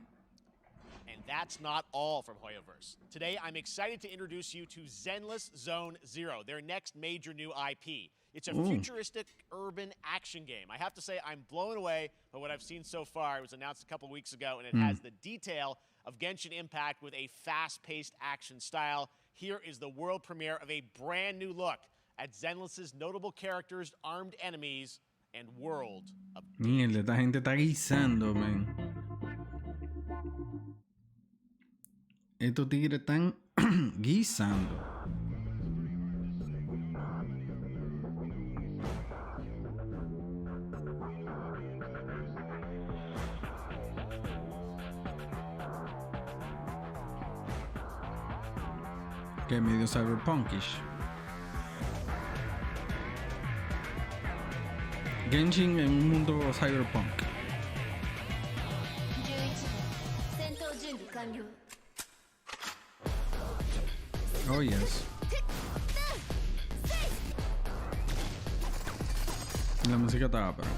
And that's not all from Hoyoverse. Today, I'm excited to introduce you to Zenless Zone Zero, their next major new IP. It's a futuristic urban action game. I have to say, I'm blown away by what I've seen so far. It was announced a couple weeks ago, and it has the detail of Genshin Impact with a fast-paced action style. Here is the world premiere of a brand new look at Zenless's notable characters, armed enemies, and world of Mierda, esta gente está guisando, man. Estos tigres están guisando. Que medio cyberpunkish. Genshin en un mundo cyberpunk. Oh yes. La música está ápera.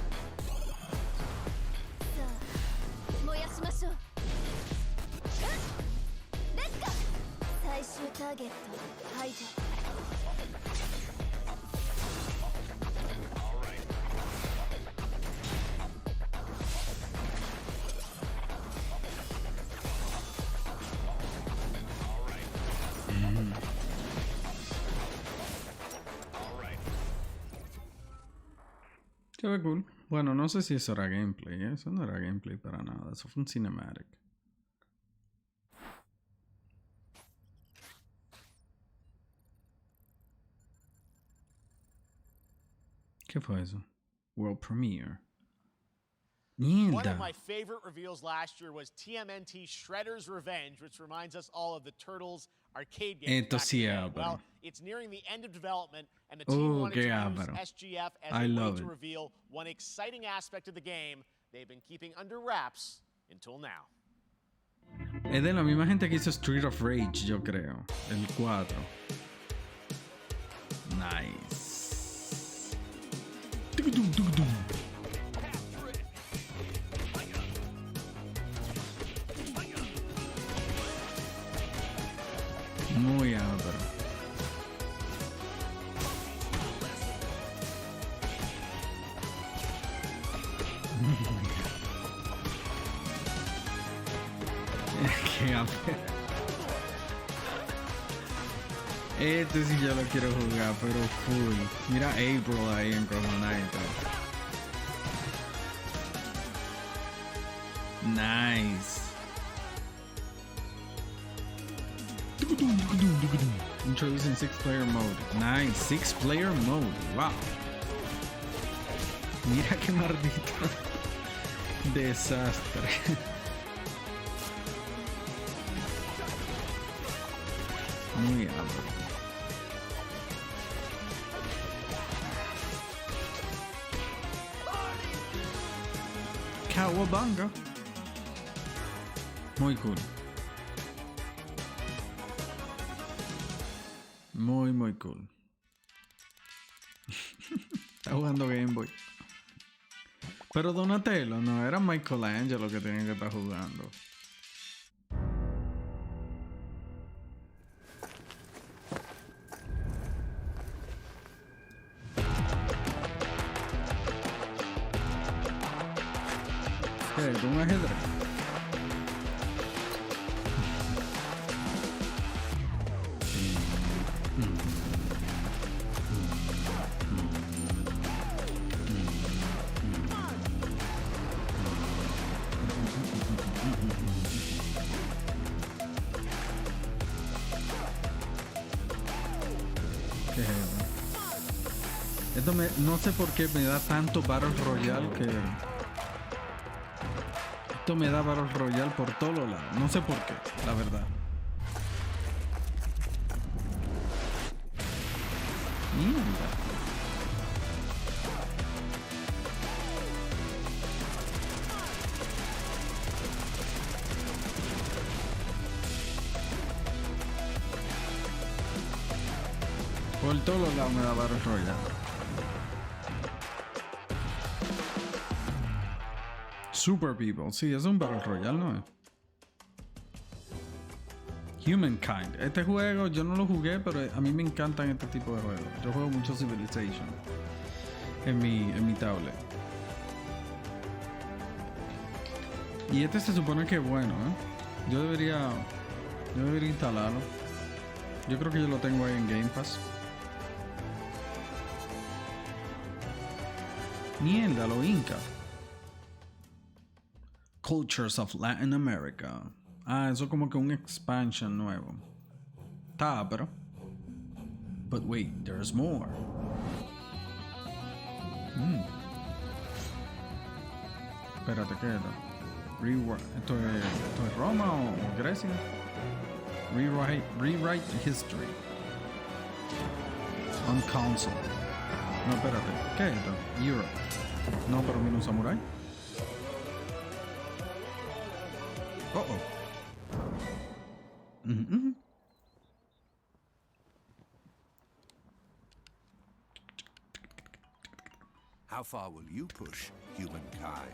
ターゲット排除。Se ve cool. Bueno, no sé si eso era gameplay, ¿eh? Eso no era gameplay para nada. Eso fue un cinematic. ¿Qué fue eso? World Premiere. Mierda. One of my favorite reveals last year was TMNT Shredder's Revenge, which reminds us all of the Turtles arcade game. Esto sí es Well, it's nearing the end of development, and the team wanted to use SGF as a way to reveal one exciting aspect of the game they've been keeping under wraps until now. Es de la misma gente que hizo Street of Rage, yo creo. El 4. Nice. Muy ápero. Qué ápero. Este sí yo lo quiero jugar, pero full. Mira April ahí en Coronado. Nice. Introducing 6-player mode. Nice, 6-player mode. Wow. Mira qué maldito. Desastre. Muy alto. Cowabunga. Muy cool. Muy cool. Está jugando Game Boy. Pero Donatello, no era Michelangelo que tenía que estar jugando. ¿Qué? ¿Un ajedrez? ¿Qué es eso? Esto no sé por qué me da tanto Battle Royale que... Esto me da Battle Royale por todos lados. No sé por qué, la verdad. Mierda. Por todos lados me da Battle Royale. Super People, sí, es un Battle Royale, ¿no es? Humankind. Este juego yo no lo jugué, pero a mí me encantan este tipo de juegos. Yo juego mucho Civilization en mi tablet. Y este se supone que es bueno, ¿eh? Yo debería instalarlo. Yo creo que yo lo tengo ahí en Game Pass. Mierda, lo Inca. Cultures of Latin America. Ah, eso como que un expansion nuevo. Tá, pero... But wait, there's more. Espérate, ¿qué es esto? ¿Esto es Roma o Grecia? Rewrite history. On console. No, espérate. ¿Qué es esto? Europe. No, pero viene un samurai. How far will you push humankind?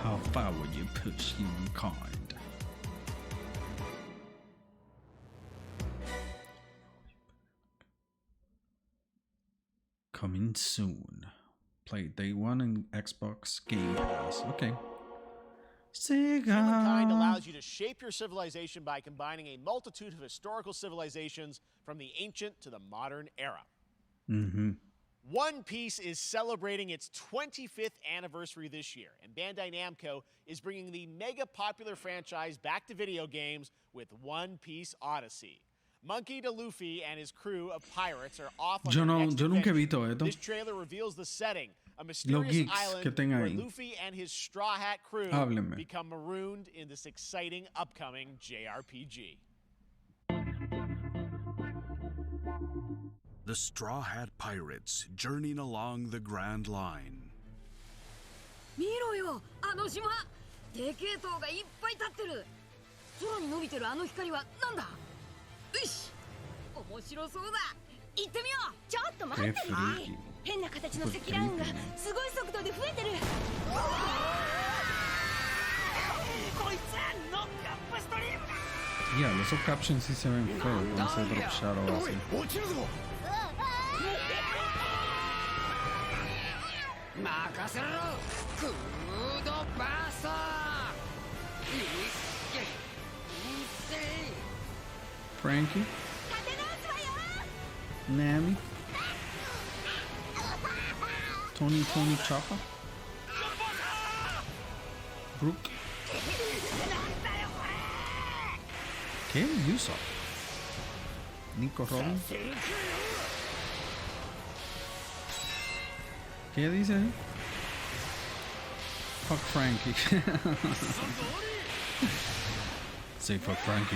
How far will you push humankind? Coming soon. Play day one in Xbox Game Pass. Okay. Humankind allows you to shape your civilization by combining a multitude of historical civilizations from the ancient to the modern era. One Piece is celebrating its 25th anniversary this year, and Bandai Namco is bringing the mega popular franchise back to video games with One Piece Odyssey. Monkey D. Luffy and his crew of pirates are off on their next nunca he adventure. visto esto. This trailer reveals the setting, a mysterious island where Luffy and his Straw Hat crew become marooned in this exciting upcoming JRPG. The Straw Hat Pirates journeying along the Grand Line. 見ろよ、あの島。でけえ塔がいっぱい立ってる。空に伸びてるあの光はなんだ？よし、面白そうだ。行ってみよう。ちょっと待ってみ。変な形の積乱雲がすごい速度で増えてる。こいつはノックアップストリームだ。Yeah, esos captions sí se ven feos con ese drop shadow así. 任せろクードバースト Frankie, Nami, Tony Choppa, Brook. ¿Qué? Usopp, Nico Robin. ¿Qué dice ahí? Fuck Frankie. Say fuck Frankie.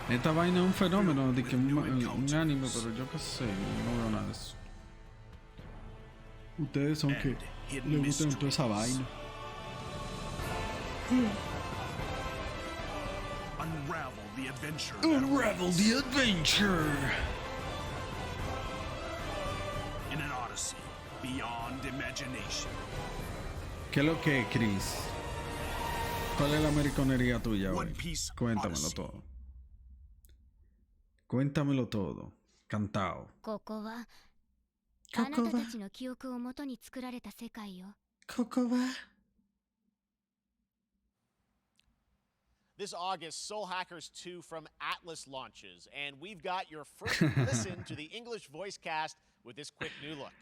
Esta vaina es un fenómeno de que un anime, pero yo qué sé, no veo nada de eso. Ustedes son que les gustan toda esa vaina. Unravel the adventure. Unravel the adventure. In an odyssey beyond imagination. ¿Qué es lo que es, Chris? ¿Cuál es la americanería tuya, güey? Cuéntamelo todo. Cuéntamelo todo. Cantao. ここはあなたたちの記憶をもとに作られた世界よ。ここは This August, Soul Hackers 2 from Atlas launches, and we've got your first listen to the English voice cast with this quick new look.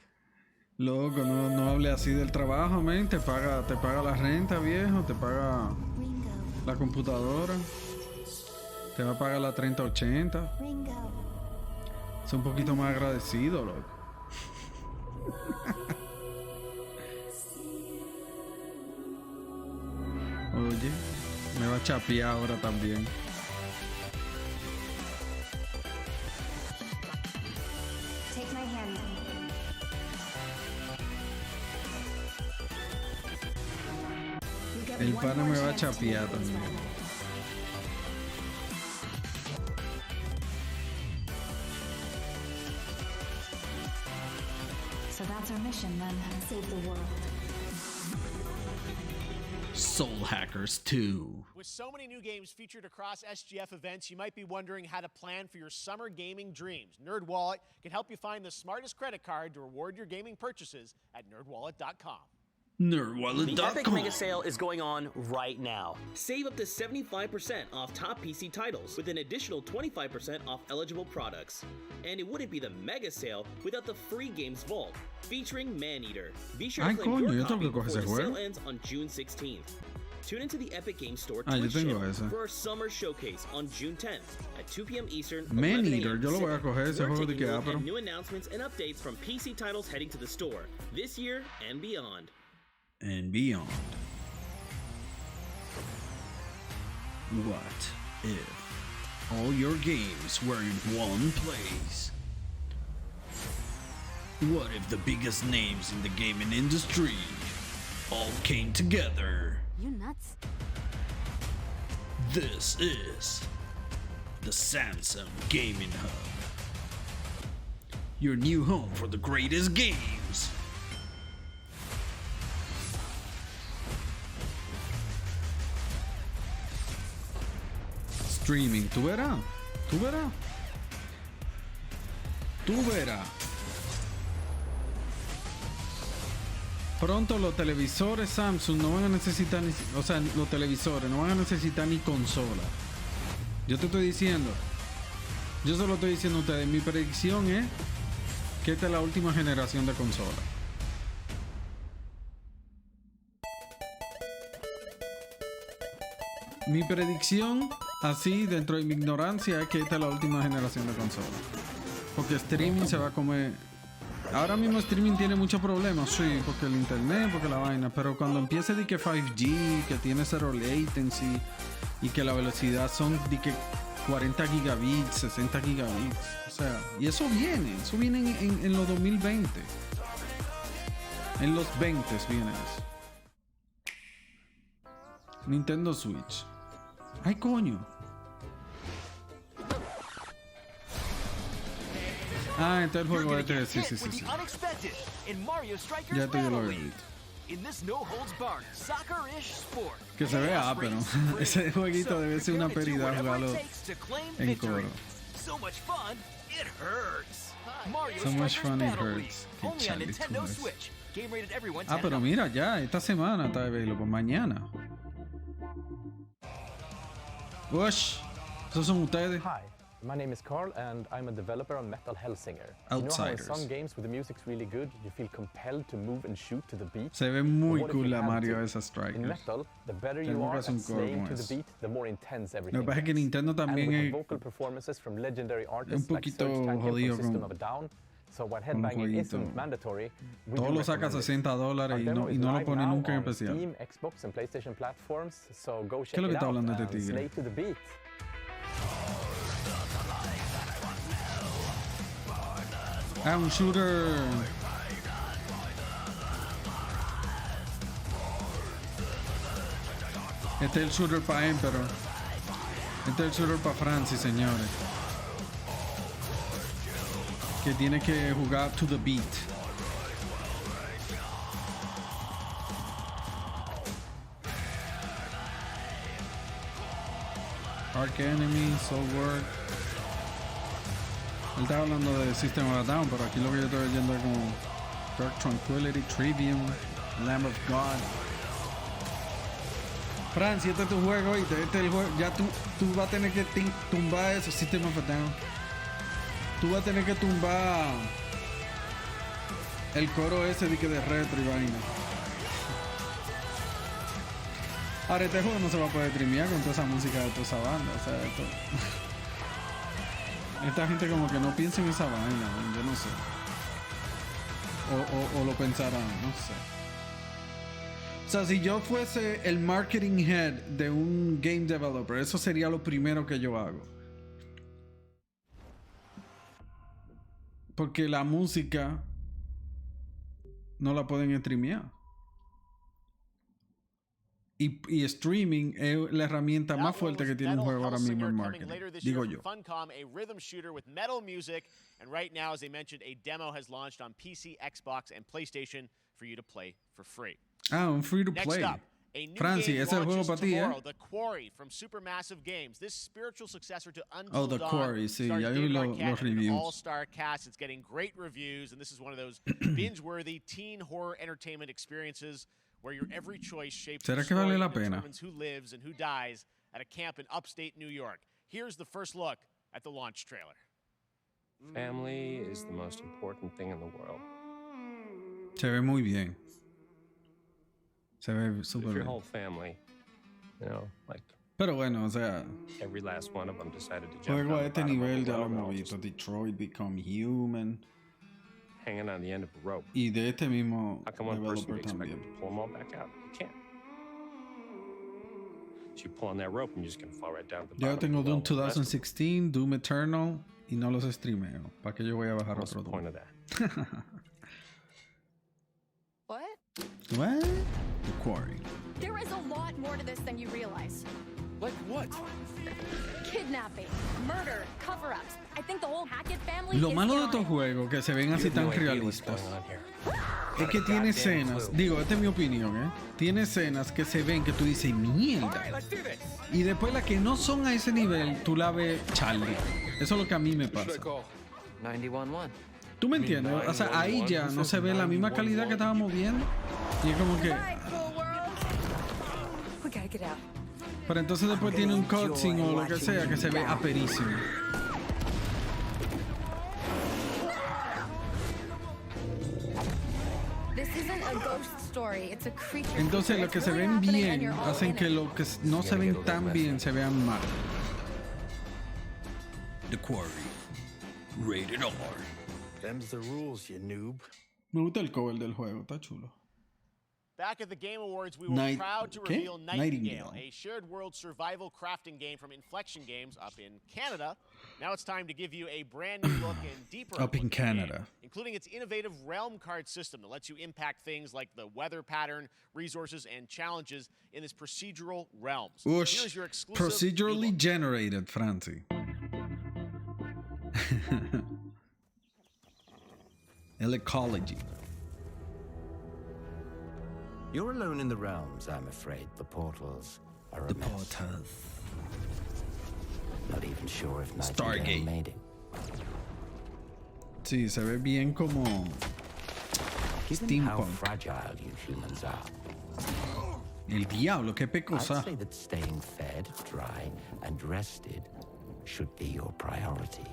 Loco, no hable así del trabajo, man. Te paga la renta, viejo. Te paga la computadora. Te va a pagar la 3080. Es un poquito más agradecido, loco. Oye, me va a chapear ahora también. Take my hand. El pana me va a chapear también. So that's our mission then. Save the world. Soul Hackers 2. With so many new games featured across SGF events, you might be wondering how to plan for your summer gaming dreams. NerdWallet can help you find the smartest credit card to reward your gaming purchases at nerdwallet.com. NerdWallet.com. The Epic Mega Sale is going on right now. Save up to 75% off top PC titles with an additional 25% off eligible products. And it wouldn't be the Mega Sale without the free games vault featuring Maneater. Be sure to claim your copy before the sale ends on June 16th. Tune into the Epic Games Store Twitch channel for our summer showcase on June 10th at 2 p.m. Eastern. Maneater, yo lo voy a coger ese juego de que pero new announcements and updates from PC titles heading to the store this year and beyond. And beyond. What if all your games were in one place? What if the biggest names in the gaming industry all came together? You nuts? This is the Samsung Gaming Hub. Your new home for the greatest games. Streaming, tú verás. Pronto los televisores Samsung no van a necesitar ni, los televisores no van a necesitar ni consola. Yo te estoy diciendo, yo solo estoy diciendo a ustedes, mi predicción es que esta es la última generación de consola. Mi predicción, así dentro de mi ignorancia, es que esta es la última generación de consolas. Porque streaming se va a comer. Ahora mismo streaming tiene muchos problemas, sí, porque el internet, porque la vaina. Pero cuando empiece de que 5G, que tiene cero latency y que la velocidad son de que 40 gigabits, 60 gigabits. O sea, y eso viene en los 2020. En los 20 viene eso. Nintendo Switch. ¡Ay, coño! Ah, este es el juego este. Sí. Ya te lo he visto. Que se vea, pero ese jueguito debe ser una pérdida jugarlo en coro. So much fun, it hurts. Qué chalito es. Ah, pero mira, ya, esta semana está available, pues mañana. Ush, ¿esos son ustedes? Hi, My name is Carl, and I'm a developer on Metal Hellsinger. Outsiders. You know how in some games where the music's really good, you feel compelled to move and shoot to the beat? Se ve muy cool la Mario esa Strikers. In Metal, the better you are at slaying to the beat, the more intense everything Lo que pasa es que Nintendo también and with vocal performances from legendary artists un like poquito Serge Tankian from jodido System con of a Down. So while headbanging isn't mandatory, we todo do lo saca recommend it. $60 Our y demo no is lo live pone now nunca en on especial. Steam, Xbox, and PlayStation platforms, so go check ¿Qué es lo que it está out hablando este and tigre? slay to the beat. Ah, un shooter. Este es el shooter para Emperor. Este es el shooter para Francis, señores. Que tiene que jugar to the beat. Arc Enemy, Soul Work. Él estaba hablando de System of a Down, pero aquí lo que yo estoy leyendo es como Dark Tranquility, Trivium, Lamb of God. Francis, este es tu juego y este es el juego. Ya tú vas a tener que tumbar eso, System of a Down. Tú vas a tener que tumbar el coro ese de que de retro y vaina. Ahora este juego no se va a poder streamear con toda esa música de toda esa banda, o sea, esto. Esta gente como que no piensa en esa vaina, yo no sé. O lo pensarán, no sé. O sea, si yo fuese el marketing head de un game developer, eso sería lo primero que yo hago. Porque la música no la pueden streamear. Y streaming es la herramienta más fuerte que tiene un juego ahora mismo en marketing. Digo yo. Funcom, a rhythm shooter with metal music, and right now, as I mentioned, a demo has launched on PC, Xbox, and PlayStation for you to play for free. Ah, un free to play. Next up, a new Francis, game ese es el juego launches para ti, tomorrow, The Quarry from Supermassive Games. This spiritual successor to Until The Dawn Quarry, sí, stars ya vi David los Arquette and an reviews. all-star cast. It's getting great reviews, and this is one of those binge-worthy teen horror entertainment experiences where your every choice shapes the ¿Será que story vale la and pena? determines who lives and who dies at a camp in upstate New York. Here's the first look at the launch trailer. Family is the most important thing in the world. Se ve muy bien. Se ve If súper your bien. whole family, you know, like Pero bueno, o sea, every last one of them decided to jump juego down a the este bottom of nivel a ya lo well, hemos they're all visto. Detroit Become Human. hanging on the end of a rope. Y de este mismo How come one person developer would be expected también. to pull them all back out? You can't. So you pull on that rope and you're just gonna fall right down to the Yo bottom. tengo of the well Doom with the rest of 2016, Doom Eternal y no los streameo. ¿Para qué yo voy a bajar What's otro the point Doom? of that? What? What? The Quarry. There is a lot more to this than you realize. Like what? Kidnapping, murder, cover-ups. I think the whole Hackett family Lo is malo de in on estos it. juegos que se ven así tan realistas es que tiene escenas, digo, esta es mi opinión, tiene escenas que se ven que tú dices mierda y después las que no son a ese nivel tú la ves Charlie. Eso es lo que a mí me pasa. 911. ¿Tú me entiendes? O sea, ahí ya no se ve la misma calidad que estábamos viendo y es como que We gotta get out. pero entonces después tiene un cutscene o lo que sea que se ve aperísimo. This isn't a ghost story. It's a creature. Entonces los que se ven bien hacen que los que no se ven tan bien se vean mal. The Quarry. Rated R. Them's the rules, you noob. Me gusta el cover del juego, está chulo. Back at the Game Awards, we were proud to reveal Nightingale, a shared world survival crafting game from Inflection Games up in Canada. Now it's time to give you a brand new look and deeper Up in look at the game, Canada. including its innovative realm card system that lets you impact things like the weather pattern, resources, and challenges in this procedural realms. Ush, Here's your exclusive procedurally generated, Francie. El ecology. You're alone in the realms, I'm afraid. The portals are a mess. Not even sure if Nightingale Stargate. made it. Sí, se ve bien como Given how steampunk. fragile you humans are, El diablo, qué I'd pecosa. say that staying fed, dry, and rested should be your priority.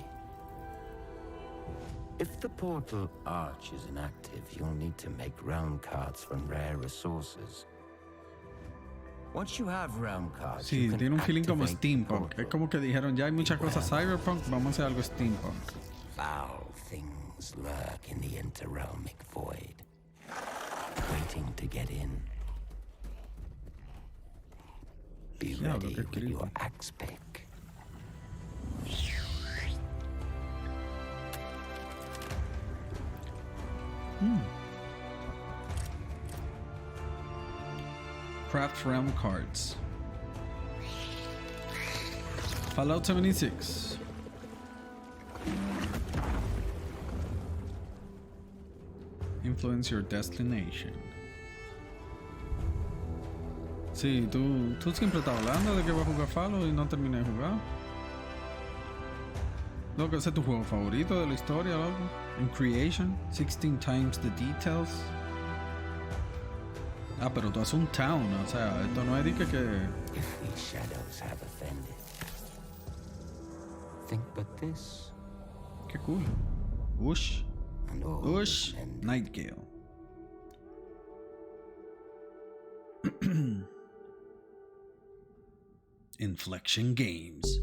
If the portal arch is inactive, you'll need to make realm cards from rare resources. Once you have realm cards, sí, tiene un feeling como steampunk. Es como que dijeron, ya hay muchas cosas cyberpunk, vamos a hacer algo steampunk. Foul things lurk in the interrealmic void, waiting to get in. Be ready with your axe pick. Craft realm cards. Fallout 76. Influence your destination. Sí, tú siempre estás hablando de que vas a jugar Fallout y no terminé de jugar. Loco, ese es tu juego favorito de la historia, loco. In creation, 16 times the details. Ah, pero tú haces un town, o sea, esto no es de que... If these shadows have offended, think but this. Qué cool. Ush. Ush. Nightgale. Inflection Games.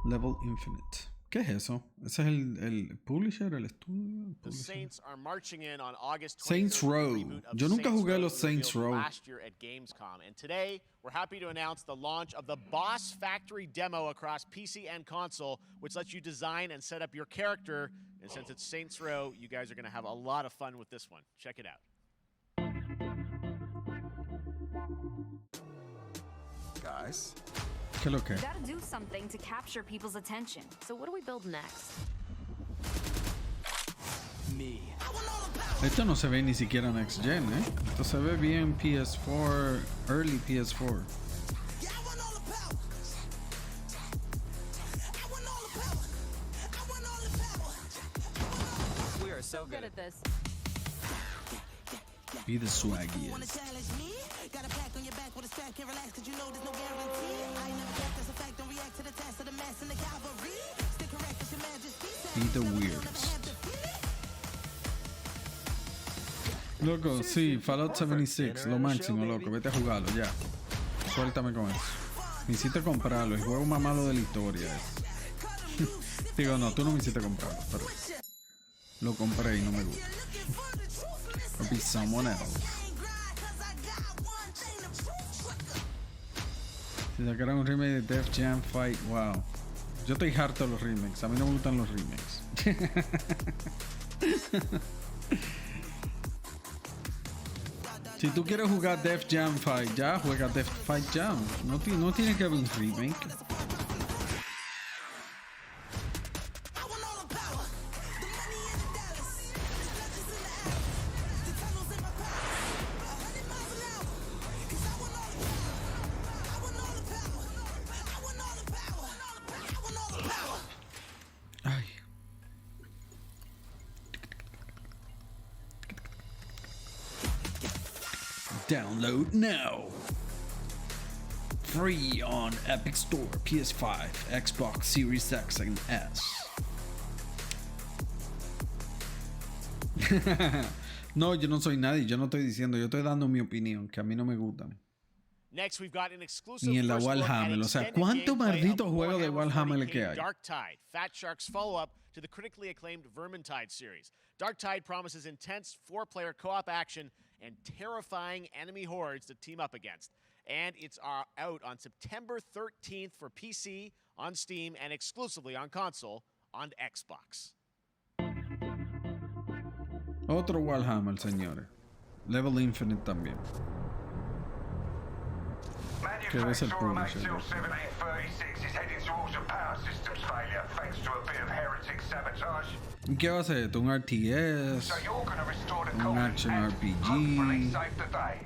Level Infinite. ¿Qué es eso? ¿Ese es el publisher, el estudio? The Saints are marching in on August 23rd. Saints Row. Yo nunca jugué los Saints Row. Last year at Gamescom, and today we're happy to announce the launch of the Boss Factory demo across PC and console, which lets you design and set up your character. And since it's Saints Row, you guys are going to have a lot of fun with this one. Check it out. Guys. ¿Qué lo que? We gotta do something to capture people's attention. So what do we build next? Me. Esto no se ve ni siquiera Next Gen, ¿eh? Esto se ve bien PS4, early PS4. We are so good at this. Be the swaggiest. Be the weirdest. Loco, sí, Fallout 76, lo máximo, loco. Vete a jugarlo, ya. Suéltame con eso. Me hiciste comprarlo, el juego más malo de la historia es. Digo, no, tú no me hiciste comprarlo, pero lo compré y no me gusta. Or be someone else. Si sacaran un remake de Def Jam Fight, wow. Yo estoy harto de los remakes, a mí no me gustan los remakes. Si tú quieres jugar Def Jam Fight, ya juega Def Fight Jam. No tiene que haber un remake. Download now. Free on Epic Store, PS5, Xbox Series X and S. No, yo no soy nadie, yo no estoy diciendo, yo estoy dando mi opinión, que a mí no me gustan. Next, we've got an exclusive Ni en la Warhammer, o sea, ¿cuántos malditos juegos de Warhammer que hay? Darktide, Fat Shark's follow-up to the critically acclaimed Vermintide series. Darktide promises intense 4-player co-op action and terrifying enemy hordes to team up against. And it's out on September 13th for PC, on Steam, and exclusively on console on Xbox. Otro Warhammer, señores. Level Infinite también. Que debe ser publisher. 1736 is heading towards a power systems failure thanks to a bit of heretic sabotage. ¿Qué va a ser esto? ¿Un RTS? So you're going to restore the ¿Un action hopefully RPG? save the day.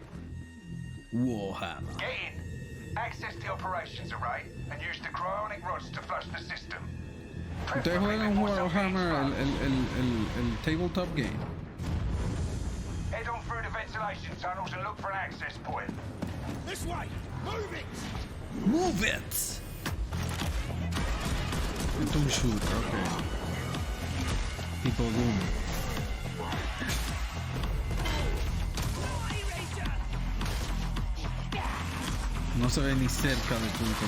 Warhammer. Get in, access the operations array, and use the cryonic rods to flush the system. ¿Ustedes juegan Warhammer, el tabletop game? Head on through the ventilation tunnels and look for an access point. This way! Move it! Move it! Esto es un shooter, ok. Tipo Doom. No se ve ni cerca del punto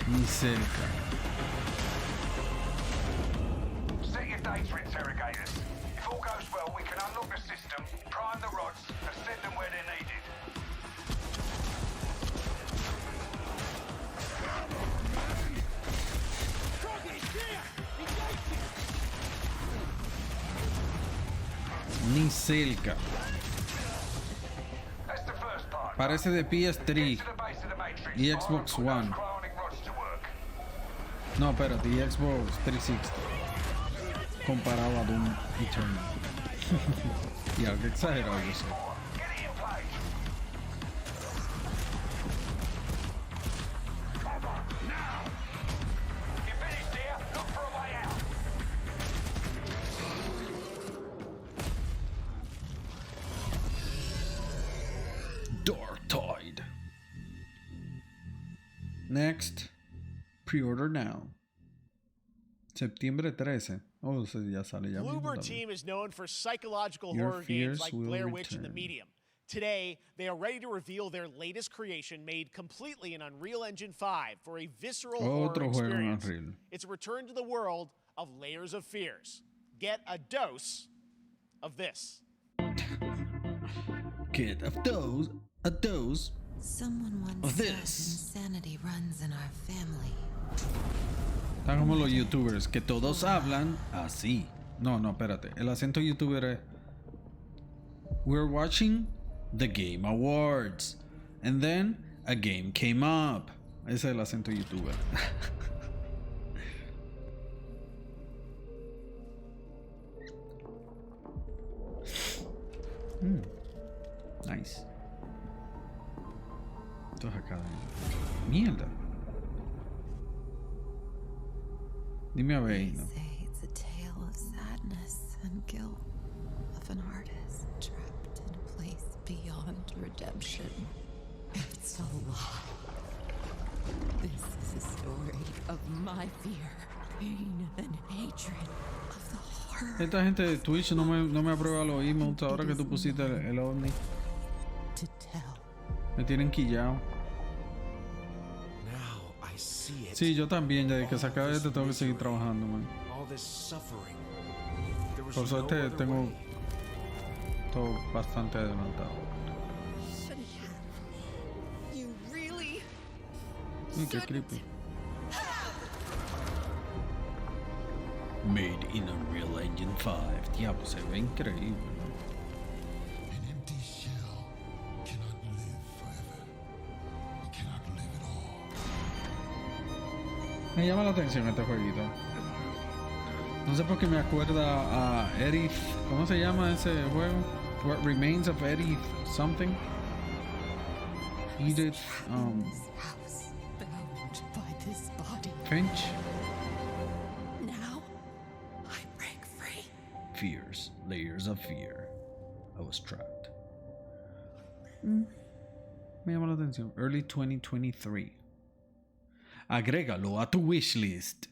9. Ni cerca. Set your data interrogators. If all goes well, we can unlock the system, prime the rods, and send them where they're needed. Ni cerca. Parece de PS3 y Xbox One. No, espérate, y Xbox 360. Comparado a Doom Eternal. Y algo exagerado, yo sé. Darktide. Next. Pre-order now. Septiembre 13. Oh, so ya sale ya. Bloober Team is known for psychological Your horror games like fears Blair will Witch and The return. Medium. Today, they are ready to reveal their latest creation made completely in Unreal Engine 5 for a visceral horror Otro juego en experience. Unreal. It's a return to the world of Layers of Fears. Get a dose of this. Get a dose Someone once of said this. insanity runs in our family. Están como los youtubers que todos hablan así. No, espérate. El acento youtuber es we're watching the Game Awards and then a game came up. Ese es el acento youtuber. Nice. Esto es acá. Mierda. Dime a ver. They ¿no? say it's a tale of sadness and guilt of an artist trapped in a place beyond redemption. It's a lie. This is a story of my fear, pain, and hatred of the horror. Esta gente de Twitch no me aprueba los emotes ahora que tú pusiste el ovni. To tell. Me tienen quillado. Now I see it. Sí, yo también, ya de que se acabe este tengo que seguir trabajando, man. All this suffering. There was Por no suerte other tengo way. todo bastante adelantado. You really? Uy, qué creepy. Made in Unreal Engine 5. Diablo, se ve increíble, ¿no? An empty shell cannot live forever. It cannot live at all. Me llama la atención este jueguito. No sé por qué me acuerda a Edith. ¿Cómo se llama ese juego? What Remains of Edith something? Edith Bound by this body. Finch? Now I break free. Fears. Layers of fear. I was trapped. Me llama la atención. Early 2023. Agrégalo a tu wishlist.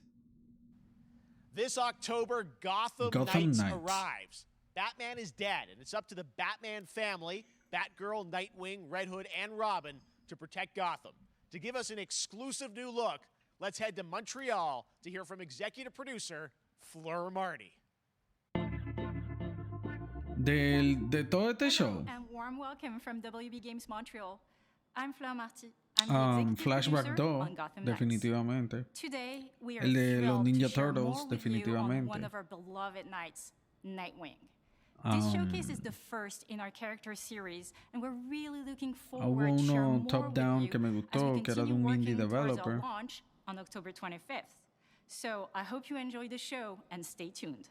This October, Gotham Gotham Knights Knights. arrives. Batman is dead, and it's up to the Batman family, Batgirl, Nightwing, Red Hood, and Robin to protect Gotham. To give us an exclusive new look, let's head to Montreal to hear from executive producer Fleur Marty. De todo este show. And warm welcome from WB Games Montreal. I'm Fleur Marty. I'm the executive Flashback producer 2, on Gotham Knights. definitivamente. Today, we are El de los thrilled Ninja to share Turtles, more with you on definitivamente. one of our beloved knights, Nightwing. This showcase is the first in our character series, and we're really looking Hubo forward to share uno more top-down with que me you as gustó, we que era de continue un indie working towards our developer. launch on October 25th. So I hope you enjoy the show and stay tuned.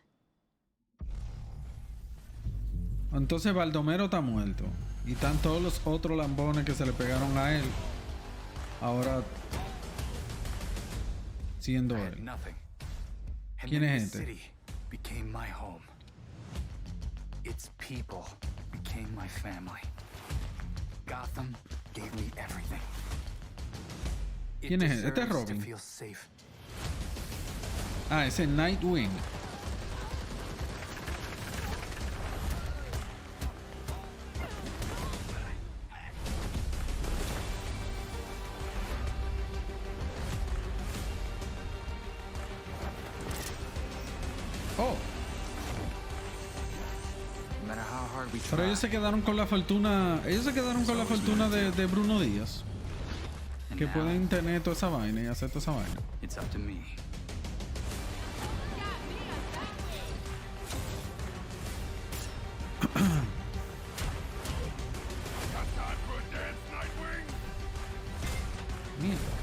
Entonces Baldomero está muerto. Y están todos los otros lambones que se le pegaron a él. Ahora siendo él. Nothing. And ¿Quién then es the este? city became my home. Its people became my family. Gotham gave me everything. ¿Quién es? Este es deserves to Robin. feel safe. Ah, ese es Nightwing. Oh. No matter how hard we Pero try, ellos se quedaron con la fortuna. Ellos se quedaron con la fortuna de Bruno Díaz. Que pueden tener toda esa vaina y hacer toda esa vaina. it's up to me. Mierda.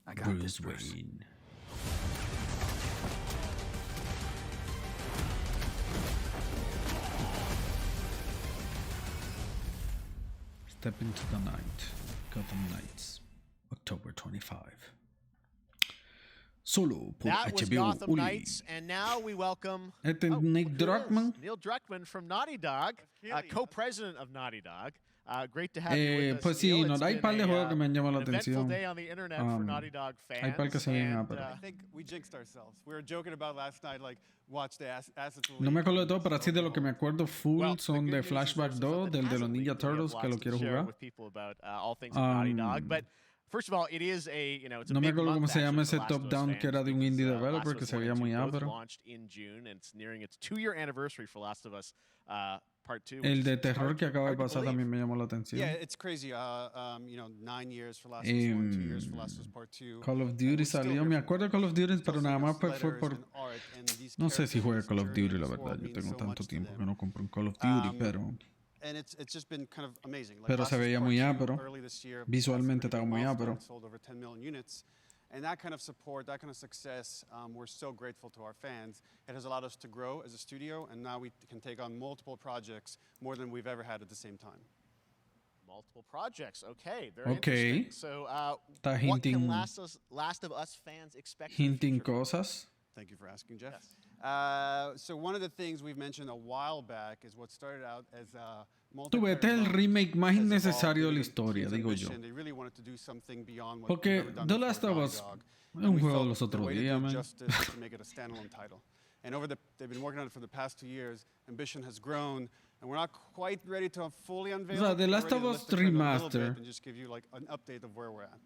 I got this, Bruce Bruce. Wayne. Step into the night. Gotham Knights. October 25. Solo por That was HBO. Gotham Uli. Knights, and now we welcome Este es Nick Druckmann. Neil Druckmann from Naughty Dog, co-president of Naughty Dog. Great to have you with us, Pues sí, Neil. no, It's hay been par de juegos que me han llamado la an eventful atención. day on the internet for Naughty Dog fans. Hay par que se ven and, pero I think we jinxed ourselves. We were joking about last night, like, watch the assets. no me acuerdo de todo, pero así de lo que me acuerdo full son de Flashback 2, del de los Ninja Turtles, que lo quiero jugar. with people about all things of Naughty Dog, but first of all, it is a, it's a No me big acuerdo month cómo se llama actually ese for Last of Us top-down fans que era de un because, indie Last developer of que Us se 1 veía and 2 muy both ápero. launched in June, and it's nearing its 2-year anniversary for Last of Us Part 2. El which de is terror hard que to- acaba de hard to pasar believe. también me llamó la atención. Yeah, it's crazy. 9 years for Last of Us 1, 2 years for Last of Us Part 2. Call of Duty salió, me acuerdo de Call of Duty, pero nada más fue por... No sé si juega Call of Duty, la verdad. Yo tengo tanto tiempo que no compro un Call of Duty, pero... And it's just been kind of amazing. Like Pero Last se of Us veía Part muy 2 ápero. early this year, Visualmente estaba muy milestone, ápero. it sold over 10 million units. And that kind of support, that kind of success, we're so grateful to our fans. It has allowed us to grow as a studio, and now we can take on multiple projects, more than we've ever had at the same time. Multiple projects. Okay, very Okay. interesting. So, Está what hinting- can Last of Us fans expect? Hinting cosas. Thank you for asking, Jeff. So one of the things we've mentioned a while back is what started out as Tú este es el remake más innecesario de la historia, digo yo. They really wanted to do something beyond what Porque we've never done The before Last at of Naughty Us Dog. es And un we juego de felt los the otros way to do días, man. justice is to make it a standalone title. And they've been working on it for the past 2 years. Ambition has grown, and we're not quite ready to fully unveil. O sea, it. The We're Last ready of to Us lift the curtain a little Remaster. bit and just give you like an update of where we're at.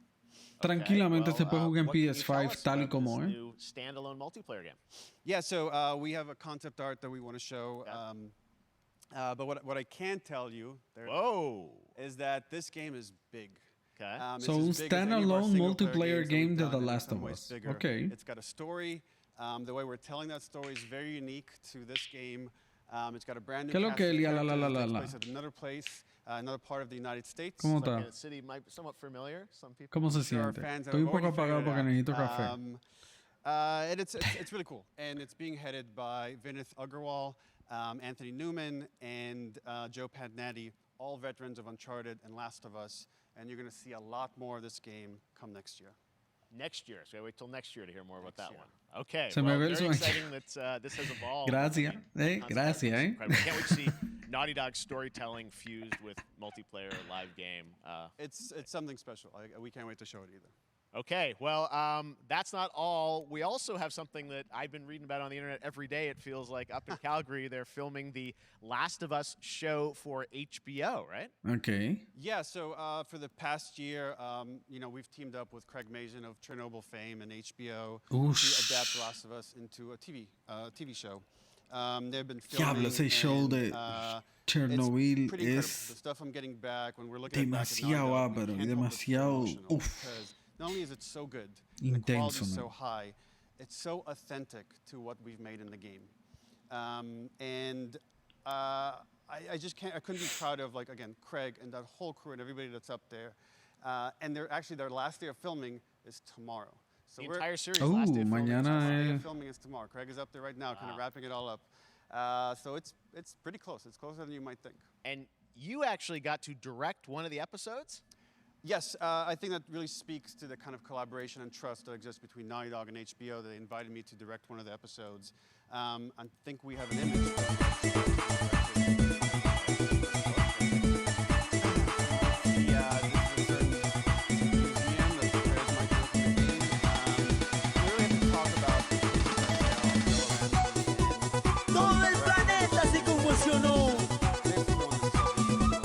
Tranquilamente se puede jugar en what can you tell PS5 us tal y about como this es. new standalone multiplayer game? Yeah, so we have a concept art that we want to show. But what I can tell you is that this game is big. Okay. So un standalone multiplayer game de The Last of Us. Okay. It's got a story. The way we're telling that story is very unique to this game. It's got a brand new ¿Qué es lo cast que of Elia, la, characters. la, la, It takes la? place at another place, another part of the United States. ¿Cómo Like está? a city might be somewhat familiar. Some people. ¿Cómo se There are siente? fans that Estoy un have poco already apagado figured porque it necesito café. out. And it's really cool. And it's being headed by Vinith Agarwal, Anthony Newman, and Joe Padnatti, all veterans of Uncharted and Last of Us. And you're going to see a lot more of this game come next year. Next year. So wait till next year to hear more about that one. Okay. Se me well, ve el very sueño. exciting that this has evolved. Gracias, gracias, Incredible. Can't wait to see Naughty Dog storytelling fused with multiplayer live game. It's something special. We can't wait to show it either. Okay, well, that's not all. We also have something that I've been reading about on the internet every day. It feels like up in Calgary, they're filming the Last of Us show for HBO, right? Okay. Yeah, so for the past year, we've teamed up with Craig Mazin of Chernobyl fame and HBO Oosh. to adapt The Last of Us into a TV show. They've been filming. Diablo, ese show and, de it's Chernobyl pretty incredible. es The stuff I'm getting back when we're looking demasiado at back at Naughty Dog, ápero we y can't help but feel demasiado emotional uf. because not only is it so good, the Intenso, quality is so man. high, it's so authentic to what we've made in the game. I just can't, I couldn't be proud of, like, again, Craig and that whole crew and everybody that's up there. And their last day of filming is tomorrow. So The we're- entire series, last day of filming. mañana last day es- of filming is tomorrow. Craig is up there right now, kind of wrapping it all up. So it's pretty close. It's closer than you might think. And you actually got to direct one of the episodes? Yes, I think that really speaks to the kind of collaboration and trust that exists between Naughty Dog and HBO. They invited me to direct one of the episodes. I think we have an image. Todo el planeta se conmocionó.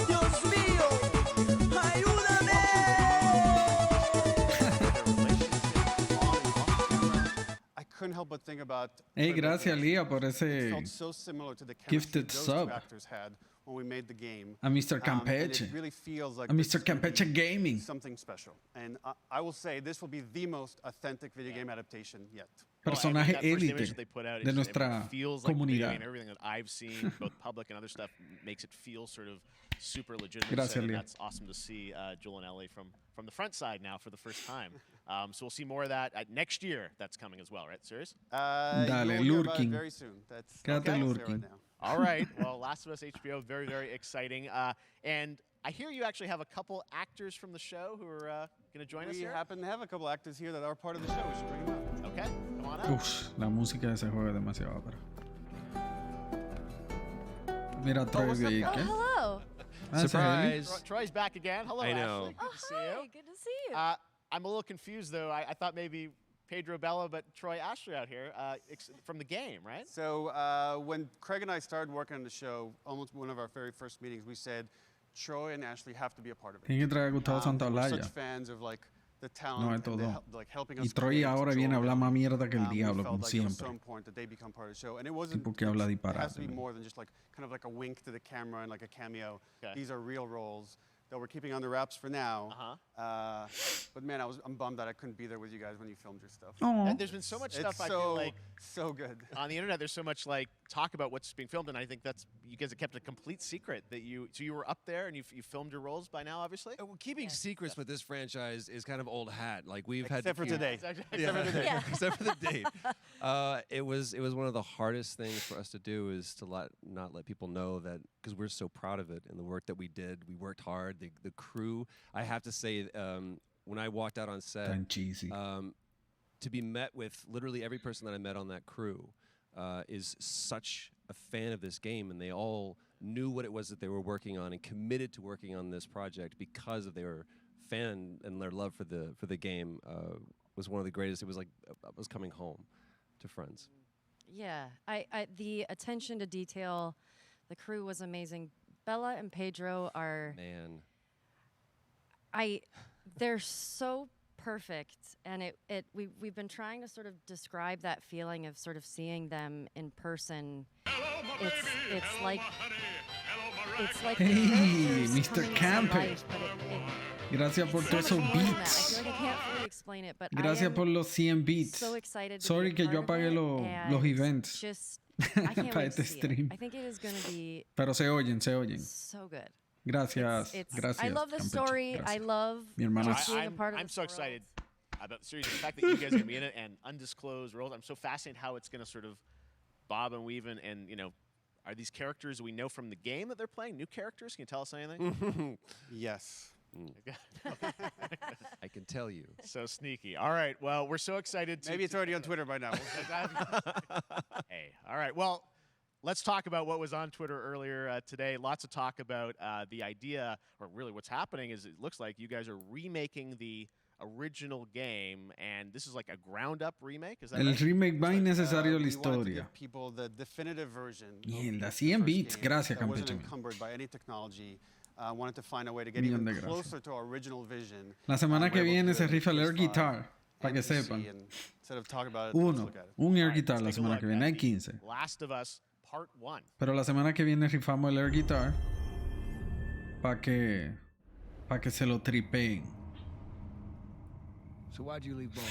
Dios mío, ayúdame. I couldn't help but think about. Hey, gracias, Lia, por It ese felt so similar to the chemistry gifted those sub. two actors had when we made the game. A Mr. And Campeche. it really feels like A this Mr. is gonna be Campeche Gaming. something special. And I will say this will be the most authentic video game adaptation yet. Personaje that first image élite that they put out de is- nuestra it feels like video comunidad. game. Everything that I've seen, both public and other stuff, makes it feel sort of super legitimate. Gracias, and Leo. that's awesome to see Joel and Ellie from the front side now for the first time. So we'll see more of that next year. That's coming as well, right? Serious? Dale, you'll hear about it lurking. very soon. That's Quédate I'll say right lurking. now. All right. Well, Last of Us HBO, very, very exciting. And I hear you actually have a couple actors from the show who are going to join us We here. happen to have a couple actors here that are part of the show. We should bring them up. Okay, come on up. Uf, la música de ese juego es demasiado ápera. Mira, Troy what's up, ahí, guys? ¿qué? Hello. Ah, ese es Eli. Troy's back again. Hello, I know. Ashley. Good to see you. Good to see you. I'm a little confused, though. I thought maybe Pedro Bella, but Troy Ashley out here from the game, right? So when Craig and I started working on the show, almost one of our very first meetings, we said Troy and Ashley have to be a part of it. Tiene que traer a Gustavo We're Santaolalla. such fans of like the No, talent de and todo. like helping Y us. Troy create ahora viene a Joel. hablar más mierda que el We diablo, felt como like it was so siempre. important that they become part of the show, and it wasn't. Tipo que habla it has disparate, to be man. more than just like kind of like a wink to the camera and like a cameo. Okay. These are real roles that we're keeping under wraps for now. But man, I'm bummed that I couldn't be there with you guys when you filmed your stuff. And there's been so much It's stuff I so, feel like so good. on the internet. There's so much like talk about what's being filmed, and I think that's you guys have kept a complete secret that you. So you were up there and you filmed your roles by now, obviously. Well, keeping secrets with this franchise is kind of old hat. Like we've Except had for today. Except for today. Except for the date. It was one of the hardest things for us to do is to not let people know that because we're so proud of it and the work that we did. We worked hard. The crew. I have to say, when I walked out on set, Tan cheesy. to be met with literally every person that I met on that crew is such a fan of this game, and they all knew what it was that they were working on and committed to working on this project because of their fan and their love for the game was one of the greatest. It was like I was coming home to friends. Yeah, I the attention to detail, the crew was amazing. Bella and Pedro are they're so perfect, and we've been trying to sort of describe that feeling of sort of seeing them in person. It's like Hey, Mr. Camper. Gracias por todos esos I beats. feel like I can't fully explain it, but Gracias I am por los 100 beats. so excited to Sorry be a que yo part of apagué it, los and events Just I can't para wait to este see stream. it. I think it is going to be Pero se oyen, se oyen. so good. Gracias, gracias. I love the Campeche. story. Gracias. I love Mi hermana. just being a part of I'm this so world. excited about the series. The fact that you guys are going to be in it and undisclosed roles. I'm so fascinated how it's going to sort of bob and weave and you know, are these characters we know from the game that they're playing? New characters? Can you tell us anything? Yes. I can tell you. So sneaky. All right. Well, we're so excited. Maybe it's already on Twitter by now. Hey. All right. Well, let's talk about what was on Twitter earlier today. Lots of talk about the idea, or really what's happening is it looks like you guys are remaking the original game, and this is like a ground-up remake. Is that El right? remake más innecesario de la We wanted to historia. give people the definitive version. Mierda, 100 beats. Gracias, That wasn't Campeche. encumbered by any technology. Wanted to find a way to get Millón even de gracias. closer to our original vision. La semana que We're able viene to se rifa el air PS5 guitar, para que and PC, sepan. and instead of talking about it, let's Uno, look at it. un air All right, guitar la let's take a semana look que viene. at Hay the 15. Last of Us Part 1. Pero la semana que viene rifamos el air guitar para que se lo tripeen. So why'd you leave Ball?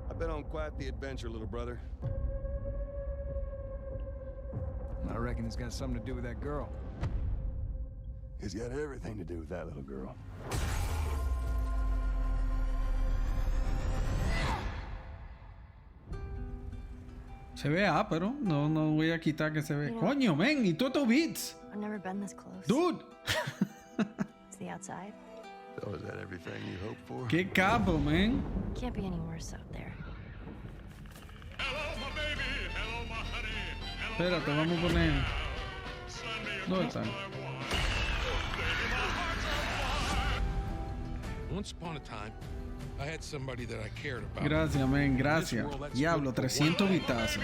I've been on quite the adventure, little brother. I reckon it's got something to do with that girl. It's got everything to do with that little girl. Se ve pero no voy a quitar que se ve. Coño, men, y tú estos beats. I've never been this close. Dude. Is the outside? So is that everything you hoped for? Qué capo, man. Can't be any worse out there. Espérate, vamos a poner. ¿Dónde están? Once upon a time, I had somebody that I cared about. Gracias, men, gracias. Diablo, 300 vitazos.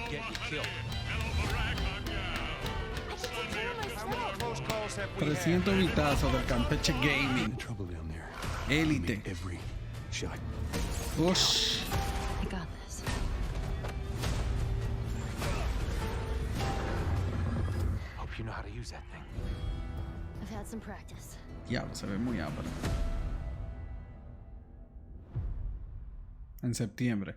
Get you killed. 300 vitazos del Campeche Gaming. Élite. Ush. I got this. Hope you know how to use that thing. I've had some practice. Diablo, se ve muy ápero. En septiembre.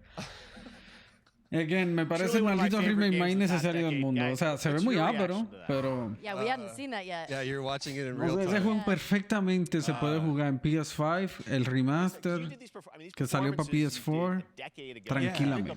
Again, me parece el maldito remake más innecesario del mundo. O sea, se ve muy ápero, pero... Yeah, we hadn't seen that yet. Yeah, you're watching it in O real sea, ese time. juego perfectamente se puede jugar en PS5, el remaster que salió para PS4, tranquilamente.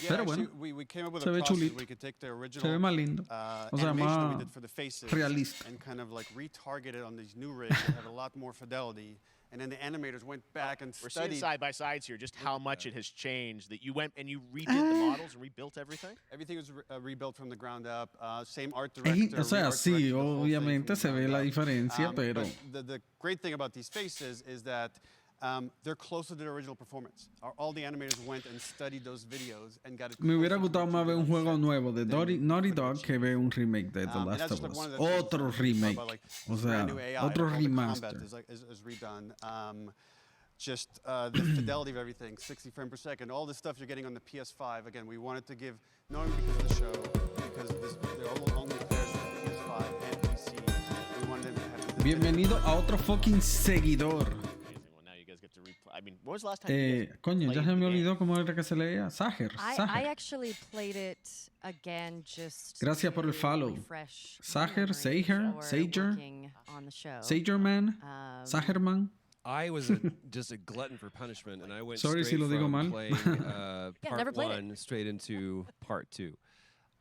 Pero bueno, we came up with se a ve process chulito. where we could take the original Se ve más lindo. O sea, animation that más we did for the faces realista. and kind of like retarget it on these new rigs that have a lot more fidelity. And then the animators went back and We're seeing studied. side by sides here just how much it has changed. That you went and you redid the models and rebuilt everything. Everything was rebuilt from the ground up. Same art director. O sea, re-art sí, directed the whole thing obviamente from se the ve ground la up. diferencia, pero... But the great thing about these faces is that they're closer to the original performance. All the animators went and studied those videos and got it. Me hubiera gustado más ver un juego nuevo de Naughty Dog que ver un remake de The Last of Us. Otro remake. O sea, otro remaster. Is redone. Just the fidelity of everything, 60 frames per second, all the stuff you're getting on the PS5. Again, we wanted to give, not only because of the show, because they're all only players on PS5 and PC. We wanted them to have the Bienvenido a otro fucking seguidor. Well, now you guys get to replay. I mean, when was the last time you guys Coño, ya played se me the game? olvidó cómo era que se leía. Sager. I actually played it again just Gracias por el to follow. refresh my Sager, memory Sager, before Sager, working on the show. Sagerman, Sagerman. I was just a glutton for punishment, and I went Sorry si straight lo digo from mal. playing never part played it. 1 straight into part 2.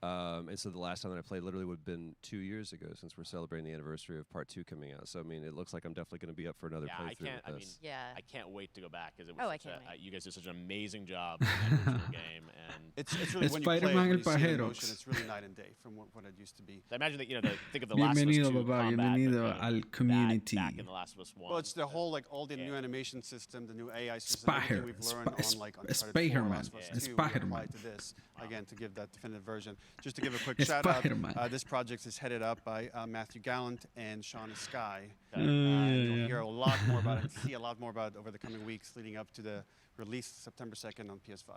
And so the last time that I played literally would have been 2 years ago, since we're celebrating the anniversary of part 2 coming out. So I mean, it looks like I'm definitely going to be up for another Yeah, I playthrough can't. I with mean, this. I can't wait to go back because it Oh, was I such can't a, you guys did such an amazing job in the original game, and It's really when you play it, Spider-Man when el you see it in Pajerox. motion, it's really night and day from what it used to be. I imagine that think of the Last of Us 2 Bienvenido, papá. combat, Bienvenido but, al community. back in the Last of Us 1. Well, it's the whole all the new animation system, the new AI system, everything we've learned on Uncharted 4, Spider-Man. Last of Us 2, we Spider-Man. applied to this again to give that definitive version. Just to give a quick shout out, Spider-Man. this project is headed up by Matthew Gallant and Shauna Sky. Yeah. You'll hear a lot more about it, see a lot more about it over the coming weeks leading up to the release September 2nd on PS5.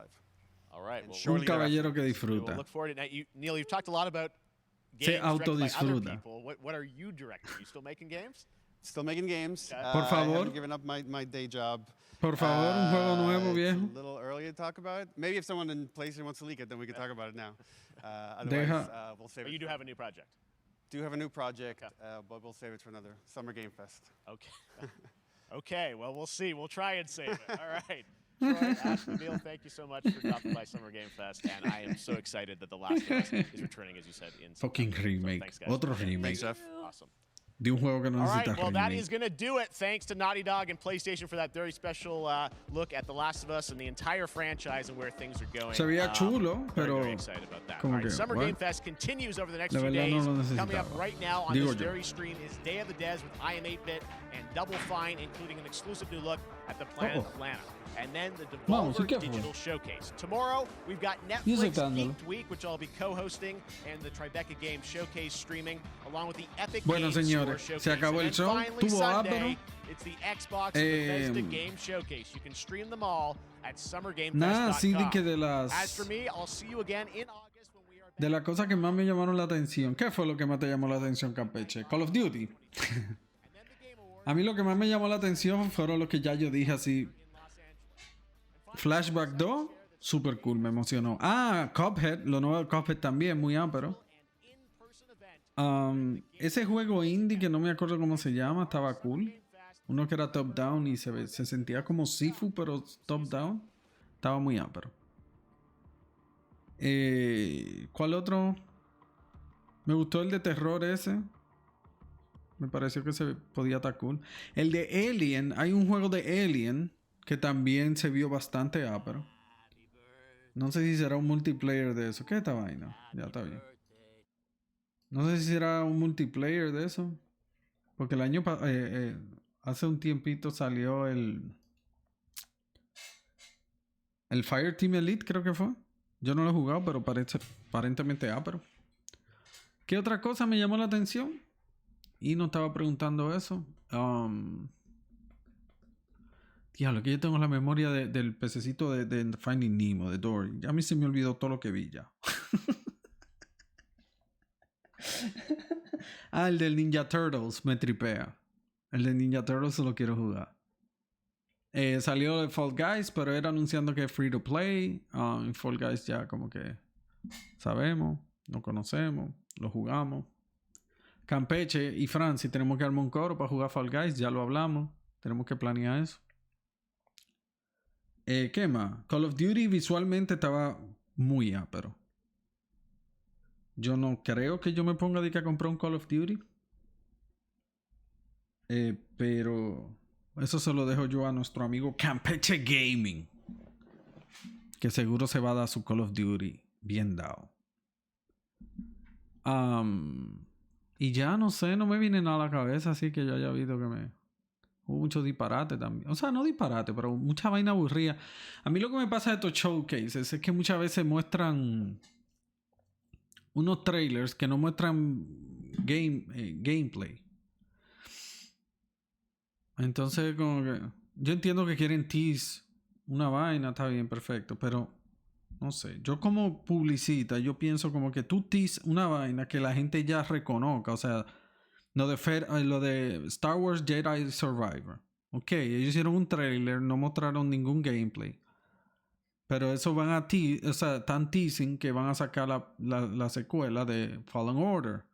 All right. And Well, Un shortly caballero que we'll disfruta. look forward to it. Neil, you've talked a lot about Se games directed by other autodisfruta. people. What are you directing? Are you still making games? Still making games. Por I favor. haven't given up my day job. Por favor, un juego nuevo, It's viejo. a little early to talk about it. Maybe if someone in PlayStation wants to leak it, then we can talk about it now. Otherwise, Deja- we'll save But it. you do have a new project. Do have a new project, but we'll save it for another Summer Game Fest. Okay. Okay. Well, we'll see. We'll try and save it. All right. Troy, Ashley, Neil, thank you so much for dropping by Summer Game Fest, and I am so excited that The Last of Us is returning, as you said, in Fucking September. So remake. thanks, guys. Otro remake. Thanks, Jeff. Awesome. De un juego que no All necesita right, well, that remake. is going to do it. Thanks to Naughty Dog and PlayStation for that very special look at The Last of Us and the entire franchise and where things are going. Se veía chulo, pero Very excited about that. All como right, que, Summer what? Game Fest continues over the next La few verdad days. no lo Coming up necesitaba. right now on Digo this yo. very stream is Day of the Des with I Am 8-Bit and Double Fine, including an exclusive new look at the Planet Atlanta. And then the Vamos, Devolver ¿y qué fue? Digital Showcase. Tomorrow, we've got Y ese Netflix escándalo. Geeked Week, which I'll be co-hosting, and the Tribeca Game Showcase streaming, along with the Epic Bueno, Games señores, Store se Showcase. acabó el And then show. finally, Tuvo Sunday, ápero. it's the Xbox Bethesda Game Showcase. You can stream them all at summergamefest.com. Nada, así de que de As las for me, I'll see you again in August when we are back. de las cosas que más me llamaron la atención. ¿Qué fue lo que más te llamó la atención, Campeche? Call of Duty. A mí lo que más me llamó la atención fueron los que ya yo dije así. Flashback 2, super cool, me emocionó. Ah, Cuphead, lo nuevo de Cuphead también, muy ápero. Ese juego indie que no me acuerdo cómo se llama, estaba cool. Uno que era top down y se sentía como Sifu, pero top down. Estaba muy ápero. ¿Cuál otro? Me gustó el de terror ese. Me pareció que se podía estar cool. El de Alien. Hay un juego de Alien que también se vio bastante ápero. No sé si será un multiplayer de eso. ¿Qué es esta vaina? Ya está bien. No sé si será un multiplayer de eso. Porque el año hace un tiempito salió el Fireteam Elite, creo que fue. Yo no lo he jugado, pero aparentemente ápero. ¿Qué otra cosa me llamó la atención? Y no estaba preguntando eso. Diablo, que yo tengo la memoria del pececito de Finding Nemo, de Dory. Ya a mí se me olvidó todo lo que vi ya. El del Ninja Turtles me tripea. El de Ninja Turtles se lo quiero jugar. Salió de Fall Guys, pero era anunciando que es free to play. Fall Guys ya como que sabemos, lo conocemos, lo jugamos. Campeche y Franci, tenemos que armar un coro para jugar Fall Guys, ya lo hablamos. Tenemos que planear eso. ¿Qué más? Call of Duty visualmente estaba muy ápero. Yo no creo que yo me ponga de que a comprar un Call of Duty. Pero eso se lo dejo yo a nuestro amigo Campeche Gaming, que seguro se va a dar su Call of Duty bien dado. Y ya no sé, no me viene nada a la cabeza, así que yo haya visto que hubo mucho disparate también. O sea, no disparate, pero mucha vaina aburrida. A mí lo que me pasa de estos showcases es que muchas veces muestran unos trailers que no muestran gameplay. Entonces, como que yo entiendo que quieren tease una vaina, está bien, perfecto, pero no sé, yo como publicista, yo pienso como que tú tease una vaina que la gente ya reconozca, o sea, lo de Star Wars Jedi Survivor. Ok, ellos hicieron un trailer, no mostraron ningún gameplay. Pero eso van a están teasing que van a sacar la secuela de Fallen Order.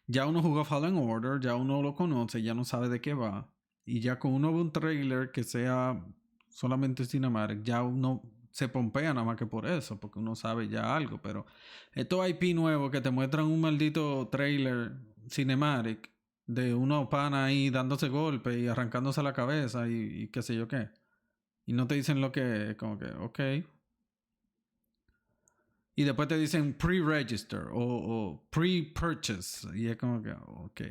Ya uno jugó Fallen Order, ya uno lo conoce, ya no sabe de qué va. Y ya con uno ve un trailer que sea solamente cinematic, ya uno se pompea nada más que por eso, porque uno sabe ya algo. Pero estos IP nuevos que te muestran un maldito trailer cinematic de unos panas ahí dándose golpes y arrancándose la cabeza y qué sé yo qué. Y no te dicen lo que es, como que, ok. Y después te dicen pre-register o pre-purchase. Y es como que, ok.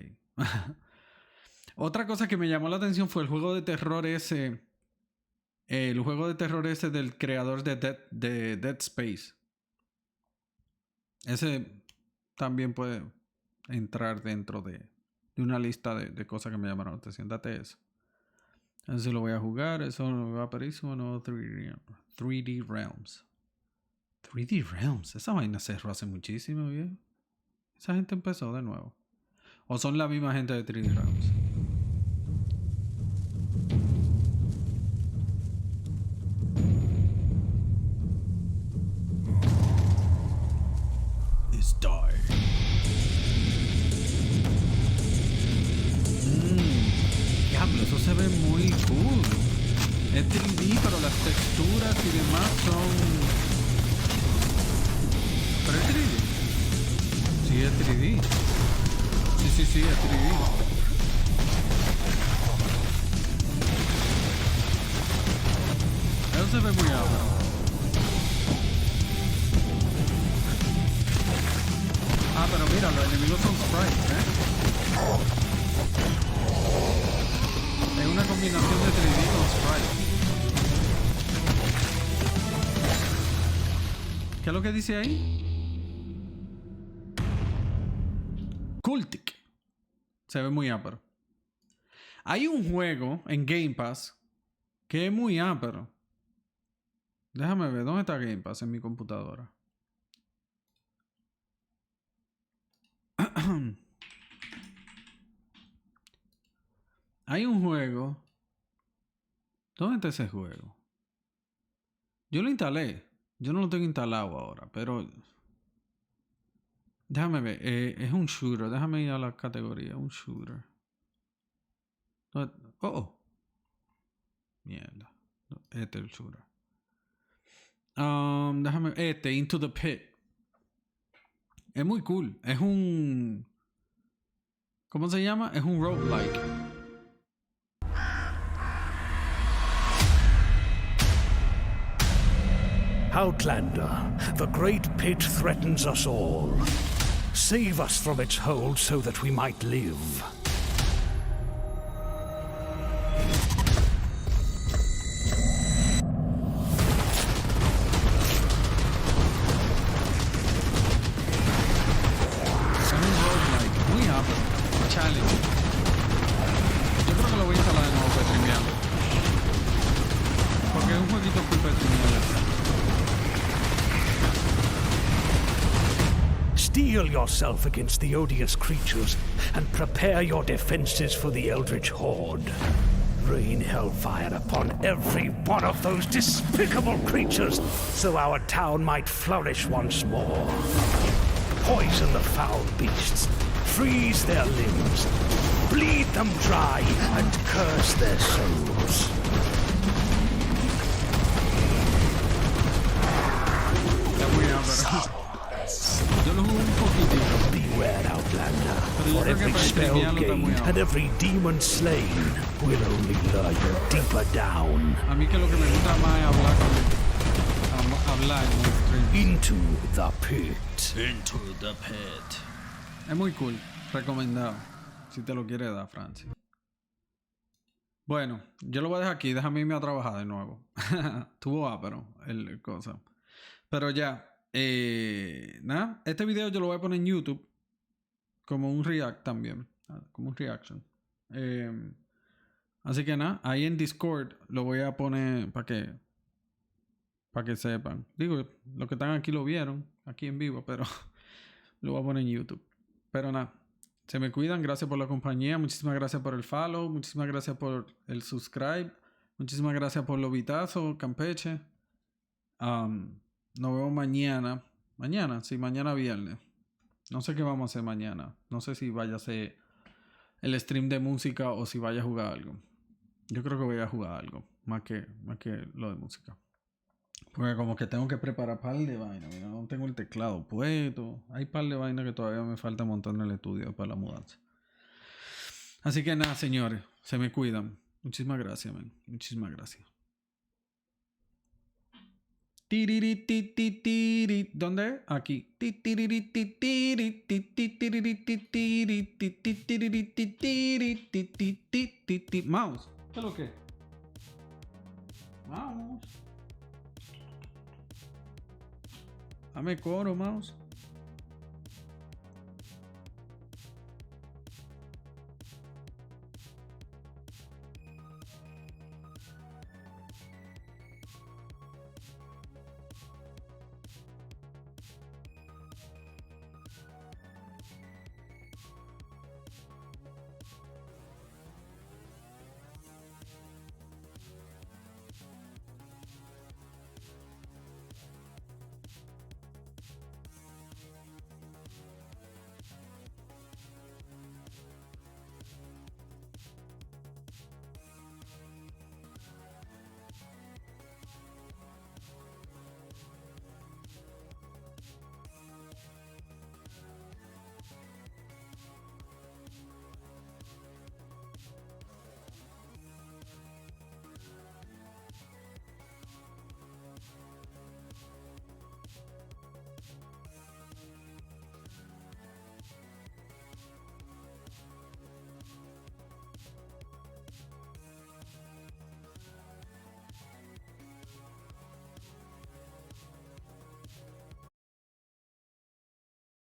Otra cosa que me llamó la atención fue el juego de terror ese. El juego de terror ese del creador de Dead Space. Ese también puede entrar dentro de una lista de cosas que me llamaron la atención. Date eso. Eso lo voy a jugar. Eso me va a parecer nuevo 3D Realms. 3D Realms. Esa vaina cerró hace muchísimo, viejo. Esa gente empezó de nuevo. O son la misma gente de 3D Realms. It's dark. Diablo, eso se ve muy cool. Es 3D, pero las texturas y demás son... ¿Pero es 3D? Sí, es 3D. Sí, es 3D. Eso se ve muy ápero. Pero mira, los enemigos son sprites, Es una combinación de 3D con sprites. ¿Qué es lo que dice ahí? Cultic. Se ve muy ápero. Hay un juego en Game Pass que es muy ápero. Déjame ver, ¿dónde está Game Pass en mi computadora? Hay un juego. ¿Dónde está ese juego? Yo lo instalé. Yo no lo tengo instalado ahora, pero... Déjame ver. Es un shooter. Déjame ir a la categoría. Un shooter. Oh. Mierda. Este es el shooter. Déjame... Into the Pit. Es muy cool. Es un... ¿Cómo se llama? Es un roguelike. Outlander, the great pit threatens us all. Save us from its hold so that we might live. Es un roguelike muy amplio. Challenge. Yo creo que lo voy a instalar de nuevo para streamearlo. Porque es un jueguito cool para streamearlo. Steel yourself against the odious creatures and prepare your defenses for the Eldritch Horde. Rain hellfire upon every one of those despicable creatures so our town might flourish once more. Poison the foul beasts, freeze their limbs, bleed them dry, and curse their souls. Yo lo jugué un poquitito. Beware, Outlander, for every spell gained and every demon slain will only lure you deeper down. A mí que lo que me gusta más es hablar en stream. Into the pit. Into the pit. Es muy cool. Recomendado. Si te lo quiere dar, Francis. Bueno, yo lo voy a dejar aquí. Déjame irme a trabajar de nuevo. Tuvo ápero el cosa. Pero ya. Nada. Este video yo lo voy a poner en YouTube. Como un react también. Como un reaction. Así que nada. Ahí en Discord lo voy a poner para que sepan. Digo, los que están aquí lo vieron. Aquí en vivo. Pero lo voy a poner en YouTube. Pero nada. Se me cuidan. Gracias por la compañía. Muchísimas gracias por el follow. Muchísimas gracias por el subscribe. Muchísimas gracias por los vitazos, Campeche. Nos vemos mañana. Mañana, sí, mañana viernes. No sé qué vamos a hacer mañana. No sé si vaya a ser el stream de música o si vaya a jugar algo. Yo creo que voy a jugar algo. Más que lo de música. Porque como que tengo que preparar par de vainas. Mira, no tengo el teclado puesto. Hay par de vainas que todavía me falta montar en el estudio para la mudanza. Así que nada, señores. Se me cuidan. Muchísimas gracias, man. Muchísimas gracias. ¿Dónde? Aquí. Mouse. ¿Qué es lo que? Mouse. Dame coro, mouse.